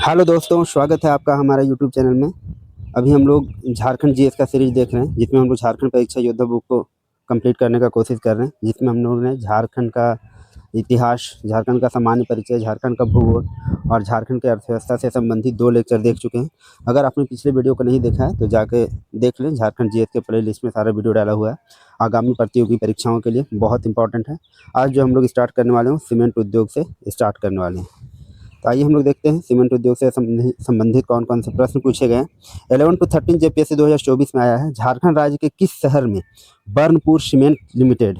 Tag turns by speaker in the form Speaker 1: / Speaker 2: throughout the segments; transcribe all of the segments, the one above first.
Speaker 1: Hello दोस्तों, स्वागत है आपका हमारे यूट्यूब चैनल में। अभी हम लोग झारखंड जीएस का सीरीज देख रहे हैं, जिसमें हम लोग झारखंड परीक्षा योद्धा बुक को कंप्लीट करने का कोशिश कर रहे हैं, जिसमें हम लोगों ने झारखंड का इतिहास, झारखंड का सामान्य परिचय, झारखंड का भूगोल और झारखंड की अर्थव्यवस्था से संबंधित 2 लेक्चर देख चुके हैं। अगर आपने पिछले वीडियो को नहीं देखा है तो जाके देख लें। झारखंड जीएस के प्लेलिस्ट में सारा वीडियो डाला हुआ है, आगामी प्रतियोगी परीक्षाओं के लिए बहुत इंपॉर्टेंट है। आज जो हम लोग स्टार्ट करने वाले हैं, सीमेंट उद्योग से स्टार्ट करने वाले हैं। तो आइए हम लोग देखते हैं सीमेंट उद्योग से संबंधित कौन कौन से प्रश्न पूछे गए हैं। 11 to 13 जेपीएससी 2024 में आया है। झारखंड राज्य के किस शहर में बर्नपुर सीमेंट लिमिटेड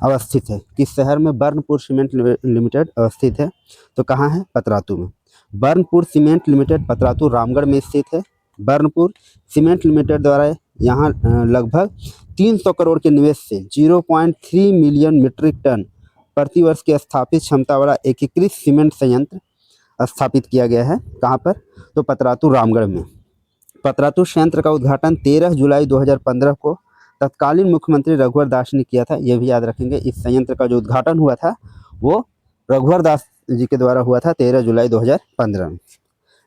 Speaker 1: अवस्थित है? किस शहर में बर्नपुर सीमेंट लिमिटेड अवस्थित है? तो कहाँ है? पतरातू में। बर्नपुर सीमेंट लिमिटेड पतरातू रामगढ़ में स्थित है। बर्नपुर सीमेंट लिमिटेड द्वारा यहाँ लगभग 300 करोड़ के निवेश से 0.3 मिलियन मीट्रिक टन प्रतिवर्ष की स्थापित क्षमता वाला एकीकृत सीमेंट संयंत्र स्थापित किया गया है। कहाँ पर? तो पतरातू रामगढ़ में। पतरातू संयंत्र का उद्घाटन 13 जुलाई 2015 को तत्कालीन मुख्यमंत्री रघुवर दास ने किया था। ये भी याद रखेंगे, इस संयंत्र का जो उद्घाटन हुआ था वो रघुवर दास जी के द्वारा हुआ था 13 जुलाई 2015 में।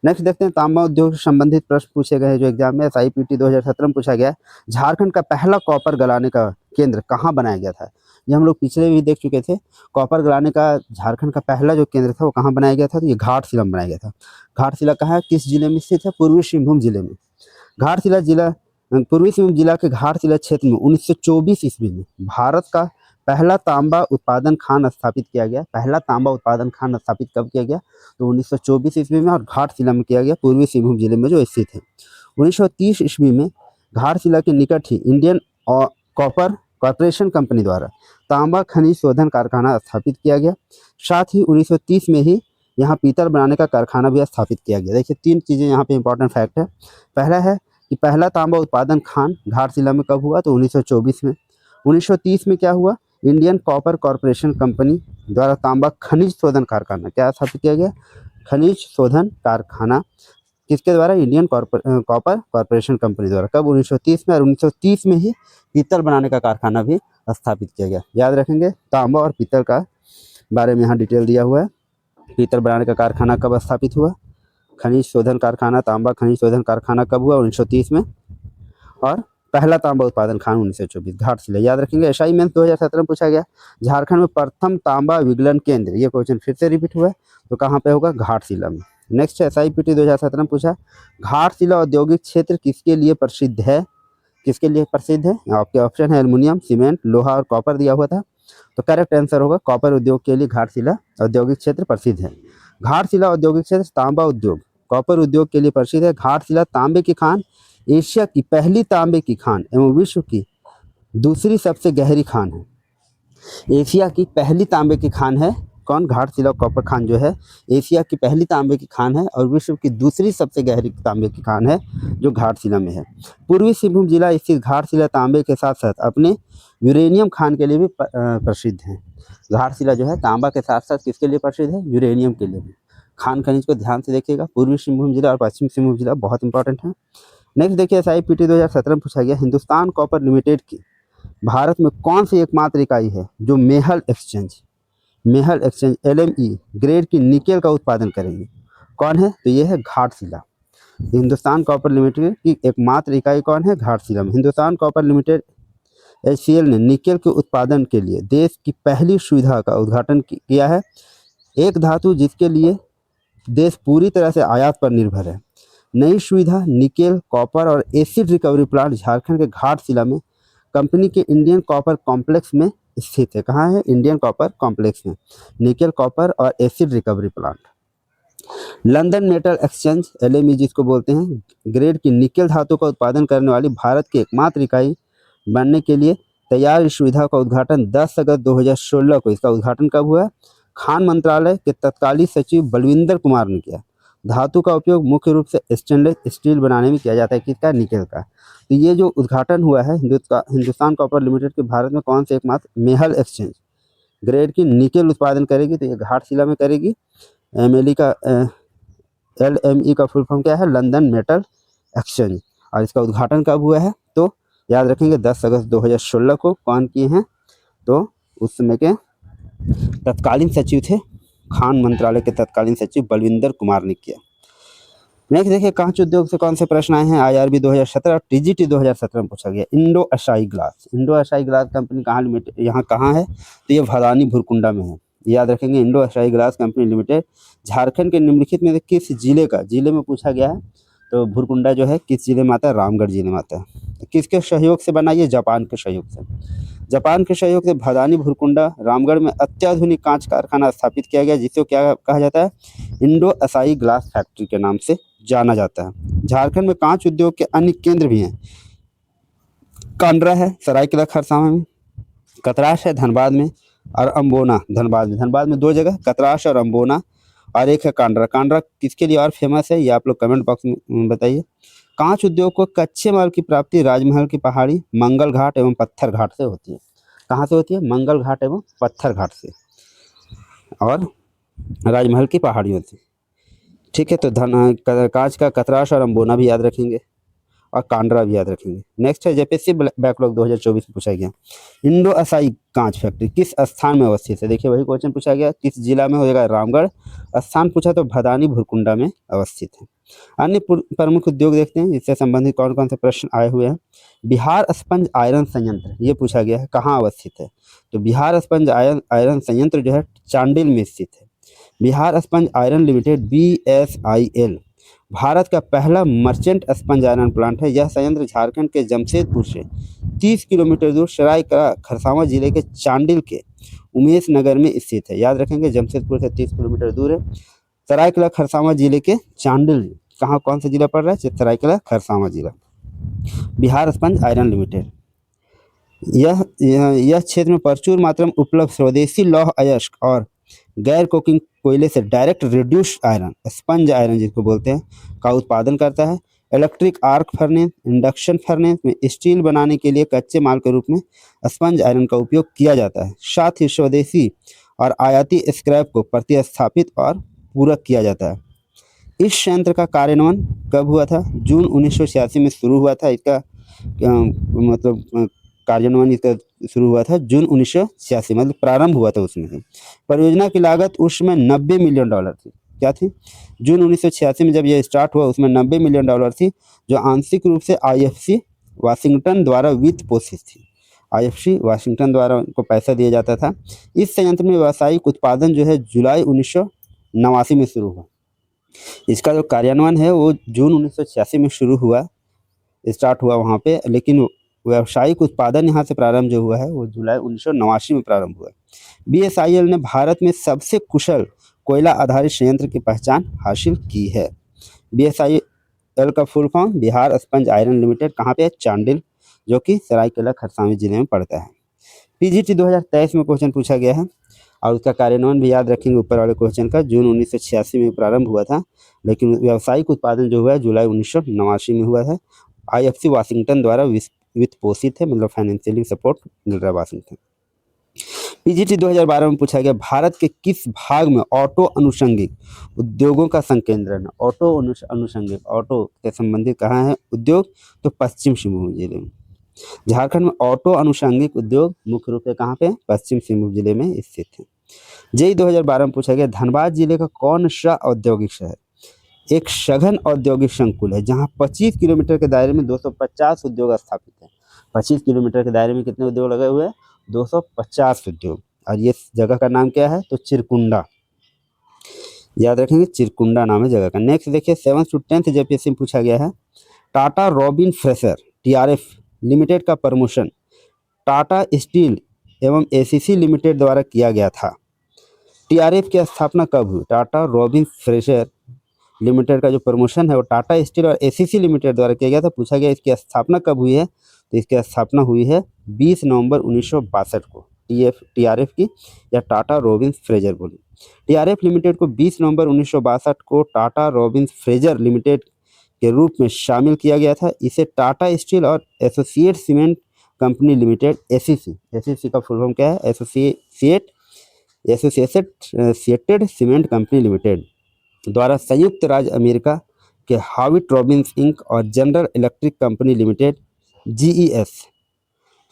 Speaker 1: नेक्स्ट देखते हैं, तांबा उद्योग से संबंधित प्रश्न पूछे गए हैं जो एग्जाम में SIPT 2017 में पूछा गया। झारखंड का पहला कॉपर गलाने का केंद्र कहाँ बनाया गया था? ये हम लोग पिछले भी देख चुके थे। कॉपर गलाने का झारखंड का पहला जो केंद्र था वो कहाँ बनाया गया था? तो ये घाटशिला में बनाया गया था। घाटशिला कहाँ है, किस जिले में स्थित है? पूर्वी सिंहभूम जिले में। घाटशिला जिला पूर्वी सिंहभूम जिला के घाटशिला क्षेत्र में 1924 ईस्वी में भारत का पहला तांबा उत्पादन खान स्थापित किया गया। पहला तांबा उत्पादन खान स्थापित कब किया गया? तो 1924 ईस्वी में, और घाटशिला में किया गया, पूर्वी सिंहभूम जिले में जो स्थित है। 1930 ईस्वी में घाटशिला के निकट ही इंडियन कॉपर कॉरपोरेशन कंपनी द्वारा तांबा खनिज शोधन कारखाना स्थापित किया गया। साथ ही 1930 में ही यहाँ पीतल बनाने का कारखाना भी स्थापित किया गया। देखिए, 3 चीज़ें यहाँ पे इंपॉर्टेंट फैक्ट है। पहला है कि पहला तांबा उत्पादन खान घाटशिला में कब हुआ? तो 1924 में। 1930 में क्या हुआ? इंडियन कॉपर कॉरपोरेशन कंपनी द्वारा तांबा खनिज शोधन कारखाना क्या स्थापित किया गया? खनिज शोधन कारखाना किसके द्वारा? इंडियन कॉपर कॉरपोरेशन कंपनी द्वारा। कब? 1930 में। और 1930 में ही पीतल बनाने का कारखाना भी स्थापित किया गया। याद रखेंगे, तांबा और पीतल का बारे में यहाँ डिटेल दिया हुआ है। पीतल बनाने का कारखाना कब स्थापित हुआ? खनिज शोधन कारखाना, तांबा खनिज शोधन कारखाना कब हुआ? 1930 में। और पहला तांबा उत्पादन खान 1924 घाटशिला। याद रखेंगे। असाइनमेंट 2017 में पूछा गया, झारखंड में प्रथम तांबा विगलन केंद्र, ये क्वेश्चन फिर से रिपीट हुआ है, तो कहाँ पे होगा? घाटशिला में। नेक्स्ट है SIPT 2017 में पूछा, घाटशिला औद्योगिक क्षेत्र किसके लिए प्रसिद्ध है? किसके लिए प्रसिद्ध है? आपके ऑप्शन है एल्युमिनियम, सीमेंट, लोहा और कॉपर दिया हुआ था, तो करेक्ट आंसर होगा कॉपर उद्योग के लिए घाटशिला औद्योगिक क्षेत्र प्रसिद्ध है। घाटशिला औद्योगिक क्षेत्र तांबा उद्योग, कॉपर उद्योग के लिए प्रसिद्ध है। घाटशिला तांबे की खान, एशिया की पहली तांबे की खान एवं विश्व की दूसरी सबसे गहरी खान है। एशिया की पहली तांबे की खान है कौन? घाटशिला कॉपर खान जो है एशिया की पहली तांबे की खान है, और विश्व की दूसरी सबसे गहरी तांबे की खान है जो घाटशिला में है। पूर्वी सिंहभूम जिला स्थित घाटशिला तांबे के साथ साथ अपने यूरेनियम खान के लिए भी प्रसिद्ध है। घाटशिला जो है तांबा के साथ साथ किसके लिए प्रसिद्ध है? यूरेनियम के लिए भी। खान खनिज को ध्यान से देखिएगा। पूर्वी सिंहभूम जिला और पश्चिम सिंहभूम जिला बहुत इंपॉर्टेंट है। नेक्स्ट देखिए, SIPT 2017 में पूछा गया, हिंदुस्तान कॉपर लिमिटेड की भारत में कौन सी एकमात्र इकाई है जो मेहल एक्सचेंज LME ग्रेड की निकेल का उत्पादन करेंगे? कौन है? तो ये है घाटशिला। हिंदुस्तान कॉपर लिमिटेड की एकमात्र इकाई कौन है? घाटशिला में। हिंदुस्तान कॉपर लिमिटेड HCL ने निकेल के उत्पादन के लिए देश की पहली सुविधा का उद्घाटन किया है। एक धातु जिसके लिए देश पूरी तरह से आयात पर निर्भर है। नई सुविधा निकेल, कॉपर और एसिड रिकवरी प्लांट झारखंड के घाटशिला में कंपनी के इंडियन कॉपर कॉम्प्लेक्स में स्थित है। कहाँ है? इंडियन कॉपर कॉम्प्लेक्स में। निकेल, कॉपर और acid recovery plant. London metal exchange LME जिसको बोलते हैं, ग्रेड की निकेल धातु का उत्पादन करने वाली भारत की एकमात्र इकाई बनने के लिए तैयार। इस सुविधा का उद्घाटन 10 अगस्त 2016 को, इसका उद्घाटन कब हुआ? खान मंत्रालय के तत्कालीन सचिव बलविंदर कुमार ने किया। धातु का उपयोग मुख्य रूप से स्टेनलेस स्टील बनाने में किया जाता है। किसका? निकेल का। तो ये जो उद्घाटन हुआ है हिंदुस्तान कॉपर लिमिटेड के भारत में कौन से एकमात्र मेहल एक्सचेंज ग्रेड की निकेल उत्पादन करेगी, तो ये घाटशिला में करेगी। LME का फुल फॉर्म क्या है? London metal exchange. और इसका उद्घाटन कब हुआ है? तो याद रखेंगे 10 अगस्त 2016 को। कौन किए हैं? तो उस समय के तत्कालीन सचिव थे, खान मंत्रालय के तत्कालीन सचिव बलविंदर कुमार ने किया। नेक्स्ट देखिए, कांच उद्योग से कौन से प्रश्न आए हैं। IRB 2017 और TGT 2017 में पूछा गया। Indo acai glass, Indo acai glass company कहाँ लिमिटेड, यहाँ कहाँ है, तो ये भदानी भुरकुंडा में है, याद रखेंगे। Indo acai glass company limited Jharkhand के निम्नलिखित में से किस जिले का, जिले में पूछा गया है, तो भुरकुंडा जो है किस जिले में आता है, रामगढ़ जिले में आता है। किसके सहयोग से बना, ये जापान के सहयोग से, जापान के सहयोग से भदानी भुरकुंडा रामगढ़ में अत्याधुनिक कांच कारखाना स्थापित किया गया, जिसे क्या कहा जाता है, इंडो एसाई ग्लास फैक्ट्री के नाम से जाना जाता है। झारखंड में कांच उद्योग के अन्य केंद्र भी हैं। कांड्रा है सरायकेला खरसावां में, कतराश है धनबाद में, और अम्बोना धनबाद में। धनबाद में 2 जगह, कतराश और अम्बोना, और एक है कांड्रा। कांड्रा किसके लिए और फेमस है, ये आप लोग कमेंट बॉक्स में बताइए। कांच उद्योग को कच्चे माल की प्राप्ति राजमहल की पहाड़ी, मंगल घाट एवं पत्थर घाट से होती है। कहाँ से होती है, मंगल घाट एवं पत्थर घाट से, और राजमहल की पहाड़ियों से। ठीक है, तो कांच का कतराश और अम्बोना भी याद रखेंगे, और कांड्रा भी याद रखेंगे। नेक्स्ट है जेपीएससी बैकलॉग 2024 में पूछा गया, इंडो एसाई कांच फैक्ट्री किस स्थान में अवस्थित है। देखिए वही क्वेश्चन पूछा गया, किस जिला में होगा, रामगढ़। स्थान पूछा तो भदानी भुरकुंडा में अवस्थित है। अन्य प्रमुख उद्योग देखते हैं, इससे संबंधित कौन कौन से प्रश्न आए हुए हैं। बिहार स्पंज आयरन संयंत्र, ये पूछा गया है, कहाँ अवस्थित है, तो बिहार स्पंज आयरन संयंत्र जो है चांडिल में स्थित है। Bihar sponge iron limited BSIL Bharat का पहला मर्चेंट स्पंज आयरन प्लांट है। यह संयंत्र झारखंड के जमशेदपुर से 30 किलोमीटर दूर सरायकेला खरसावां जिले के चांडिल के उमेश नगर में स्थित है। याद रखेंगे, जमशेदपुर से 30 किलोमीटर दूर है, सरायकेला खरसावां जिले के चांडिल। कहाँ, कौन सा जिला पड़ रहा है, सरायकेला खरसावां जिला। बिहार स्पंज आयरन लिमिटेड यह क्षेत्र में प्रचुर मात्रा में उपलब्ध स्वदेशी लौह अयस्क और गैर कोकिंग कोयले से direct reduced iron, sponge iron जिसको बोलते हैं, का उत्पादन करता है। Electric arc furnace, induction furnace में स्टील बनाने के लिए कच्चे माल के रूप में स्पंज आयरन का उपयोग किया जाता है। साथ ही स्वदेशी और आयाती स्क्रैप को प्रतिस्थापित और पूरक किया जाता है। इस संयंत्र का कार्यान्वयन कब हुआ था, जून 1986 में शुरू हुआ था। इसका मतलब कार्यान्वयन इसका शुरू हुआ था जून 1986, मतलब प्रारंभ हुआ था उसमें से। परियोजना की लागत उस समय $90 मिलियन थी। क्या थी, जून 1986 में जब यह स्टार्ट हुआ उसमें $90 मिलियन थी, जो आंशिक रूप से IFC वाशिंगटन द्वारा वित्त पोषित थी। IFC वाशिंगटन द्वारा उनको पैसा दिया जाता था। इस संयंत्र में व्यावसायिक उत्पादन जो है जुलाई 1989 में शुरू हुआ। इसका जो कार्यान्वयन है वो जून 1986 में शुरू हुआ, स्टार्ट हुआ वहाँ पे, लेकिन व्यावसायिक उत्पादन यहाँ से प्रारंभ जो हुआ है वो जुलाई 1989 में प्रारंभ हुआ। BSIL ने भारत में सबसे कुशल कोयला आधारित संयंत्र की पहचान हासिल की है। BSIL का full form Bihar sponge iron limited, कहाँ पे है, चांडिल, जो कि सरायकेला खरसावां जिले में पड़ता है। PGT 2023 में क्वेश्चन पूछा गया है, और उसका कार्यान्वयन भी याद रखेंगे ऊपर वाले क्वेश्चन का। जून 1986 में प्रारंभ हुआ था, लेकिन व्यावसायिक उत्पादन जो हुआ है जुलाई 1989 में हुआ था। IFC वाशिंगटन द्वारा वित्त पोषित है, मतलब फाइनेंशियली सपोर्ट मिल रहा है वाशिंगटन। PGT 2012 में पूछा गया, भारत के किस भाग में ऑटो अनुषंगिक उद्योगों का संकेंद्रण है। ऑटो अनुषंगिक, ऑटो से संबंधित कहाँ है उद्योग, तो पश्चिम सिंहभूम जिले में। झारखंड में ऑटो अनुषंगिक उद्योग मुख्य रूप से कहाँ पे, पश्चिम सिंहभूम जिले में स्थित है। JEE 2012 में पूछा गया, धनबाद जिले का कौन सा औद्योगिक शहर एक सघन औद्योगिक संकुल है, जहां 25 किलोमीटर के दायरे में 250 उद्योग स्थापित हैं। 25 किलोमीटर के दायरे में कितने उद्योग लगे हुए हैं, 250 उद्योग। और ये जगह का नाम क्या है, तो चिरकुंडा, याद रखेंगे, चिरकुंडा नाम है जगह का। नेक्स्ट देखिए, 7th to 10th JPSC में पूछा गया है, Tata robin fresher TRF limited का प्रमोशन टाटा स्टील एवं ACC लिमिटेड द्वारा किया गया था। TRF की स्थापना कब हुई, टाटा रॉबिन फ्रेशर लिमिटेड का जो प्रमोशन है वो टाटा स्टील और ACC लिमिटेड द्वारा किया गया था। पूछा गया इसकी स्थापना कब हुई है, तो इसकी स्थापना हुई है 20 नवंबर 1962 को। TRF की, या टाटा रॉबिन्स फ्रेजर बोली। TRF लिमिटेड को 20 नवंबर 1962 को टाटा रॉबिन्स फ्रेजर लिमिटेड के रूप में शामिल किया गया था। इसे टाटा स्टील और associate cement company limited ACC का फुल फॉर्म क्या है, एसोसिएटेड सीमेंट कंपनी लिमिटेड द्वारा संयुक्त राज्य अमेरिका के हाविट रॉबिन्स इंक और general electric company limited GES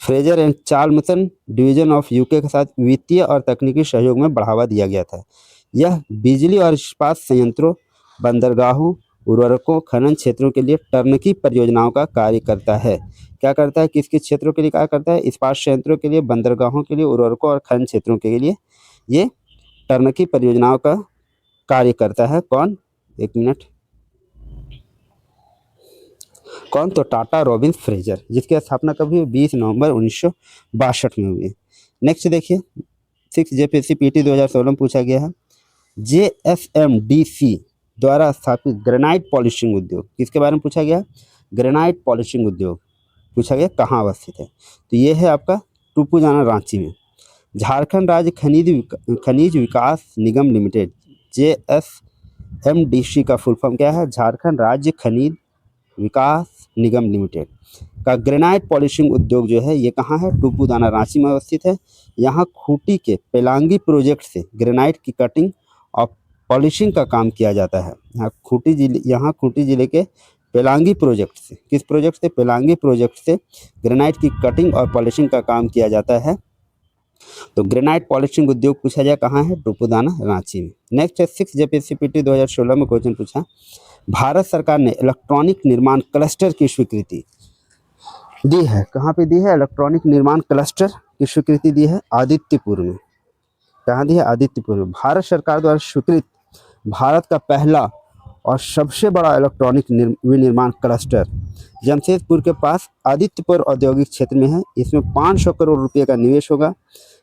Speaker 1: Fraser and Chalmers division of UK के साथ वित्तीय और तकनीकी सहयोग में बढ़ावा दिया गया था। यह बिजली और इस्पात संयंत्रों, बंदरगाहों उर्वरकों खनन क्षेत्रों के लिए टर्नकी परियोजनाओं का कार्य करता है। क्या करता है, किस किस क्षेत्रों के लिए क्या करता है, इस्पात संयंत्रों के लिए, बंदरगाहों के लिए, उर्वरकों और खनन क्षेत्रों के लिए ये टर्नकी परियोजनाओं का कार्य करता है। कौन, एक मिनट, कौन, तो टाटा रॉबिन्स फ्रेजर, जिसकी स्थापना कब हुई, 20 नवंबर 1962 में हुई। नेक्स्ट देखिए 6 जेपीएससी पीटी 2016 में पूछा गया है, जेएसएमडीसी द्वारा स्थापित ग्रेनाइट पॉलिशिंग उद्योग, किसके बारे में पूछा गया, ग्रेनाइट पॉलिशिंग उद्योग पूछा गया कहाँ अवस्थित है, तो ये है आपका टूपुजाना, रांची में। झारखंड राज्य खनिज विकास निगम लिमिटेड, जेएसएमडीसी का फुल फॉर्म क्या है, झारखंड राज्य खनिज विकास निगम लिमिटेड का ग्रेनाइट पॉलिशिंग उद्योग जो है ये कहाँ है, टूपुदाना, रांची में अवस्थित है। यहाँ खूंटी के पेलांगी प्रोजेक्ट से ग्रेनाइट की कटिंग और पॉलिशिंग का काम किया जाता है। यहाँ खूंटी जिले के पेलांगी प्रोजेक्ट से, किस प्रोजेक्ट से, पेलांगी प्रोजेक्ट से ग्रेनाइट की कटिंग और पॉलिशिंग का काम किया जाता है। तो ग्रेनाइट पॉलिशिंग उद्योग पूछा जाए कहाँ है, टूपुदाना, रांची में। नेक्स्ट है 6 जेपीएससी पीटी 2016 में क्वेश्चन पूछा, भारत सरकार ने इलेक्ट्रॉनिक निर्माण क्लस्टर की स्वीकृति दी है, कहाँ पे दी है, इलेक्ट्रॉनिक निर्माण क्लस्टर की स्वीकृति दी है, आदित्यपुर में। कहाँ दी है, आदित्यपुर में। भारत सरकार द्वारा स्वीकृत भारत का पहला और सबसे बड़ा इलेक्ट्रॉनिक विनिर्माण क्लस्टर जमशेदपुर के पास आदित्यपुर औद्योगिक क्षेत्र में है। इसमें 500 करोड़ रुपये का निवेश होगा।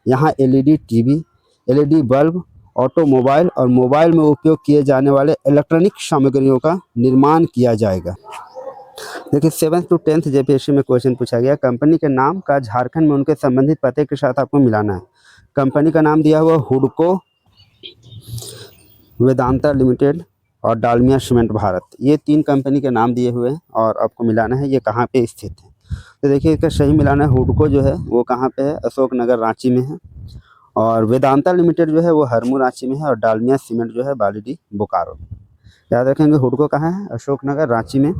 Speaker 1: यहाँ LED TV, LED bulb, automobile और मोबाइल में उपयोग किए जाने वाले इलेक्ट्रॉनिक सामग्रियों का निर्माण किया जाएगा। देखिए 7th to 10th जेपीएससी में क्वेश्चन पूछा गया, कंपनी के नाम का झारखंड में उनके संबंधित पते के साथ आपको मिलाना है। कंपनी का नाम दिया हुआ हुडको, वेदांता लिमिटेड और डालमिया सीमेंट भारत, ये 3 कंपनी के नाम दिए हुए हैं और आपको मिलाना है ये कहाँ पे स्थित है। तो देखिए इसका सही मिलाना है, हुडको जो है वो कहाँ पे है, अशोक नगर, रांची में है। और वेदांता लिमिटेड जो है वो हरमू, रांची में है। और डालमिया सीमेंट जो है बालीडीह, बोकारो में। याद रखेंगे, हुडको कहाँ है, अशोक नगर, रांची में।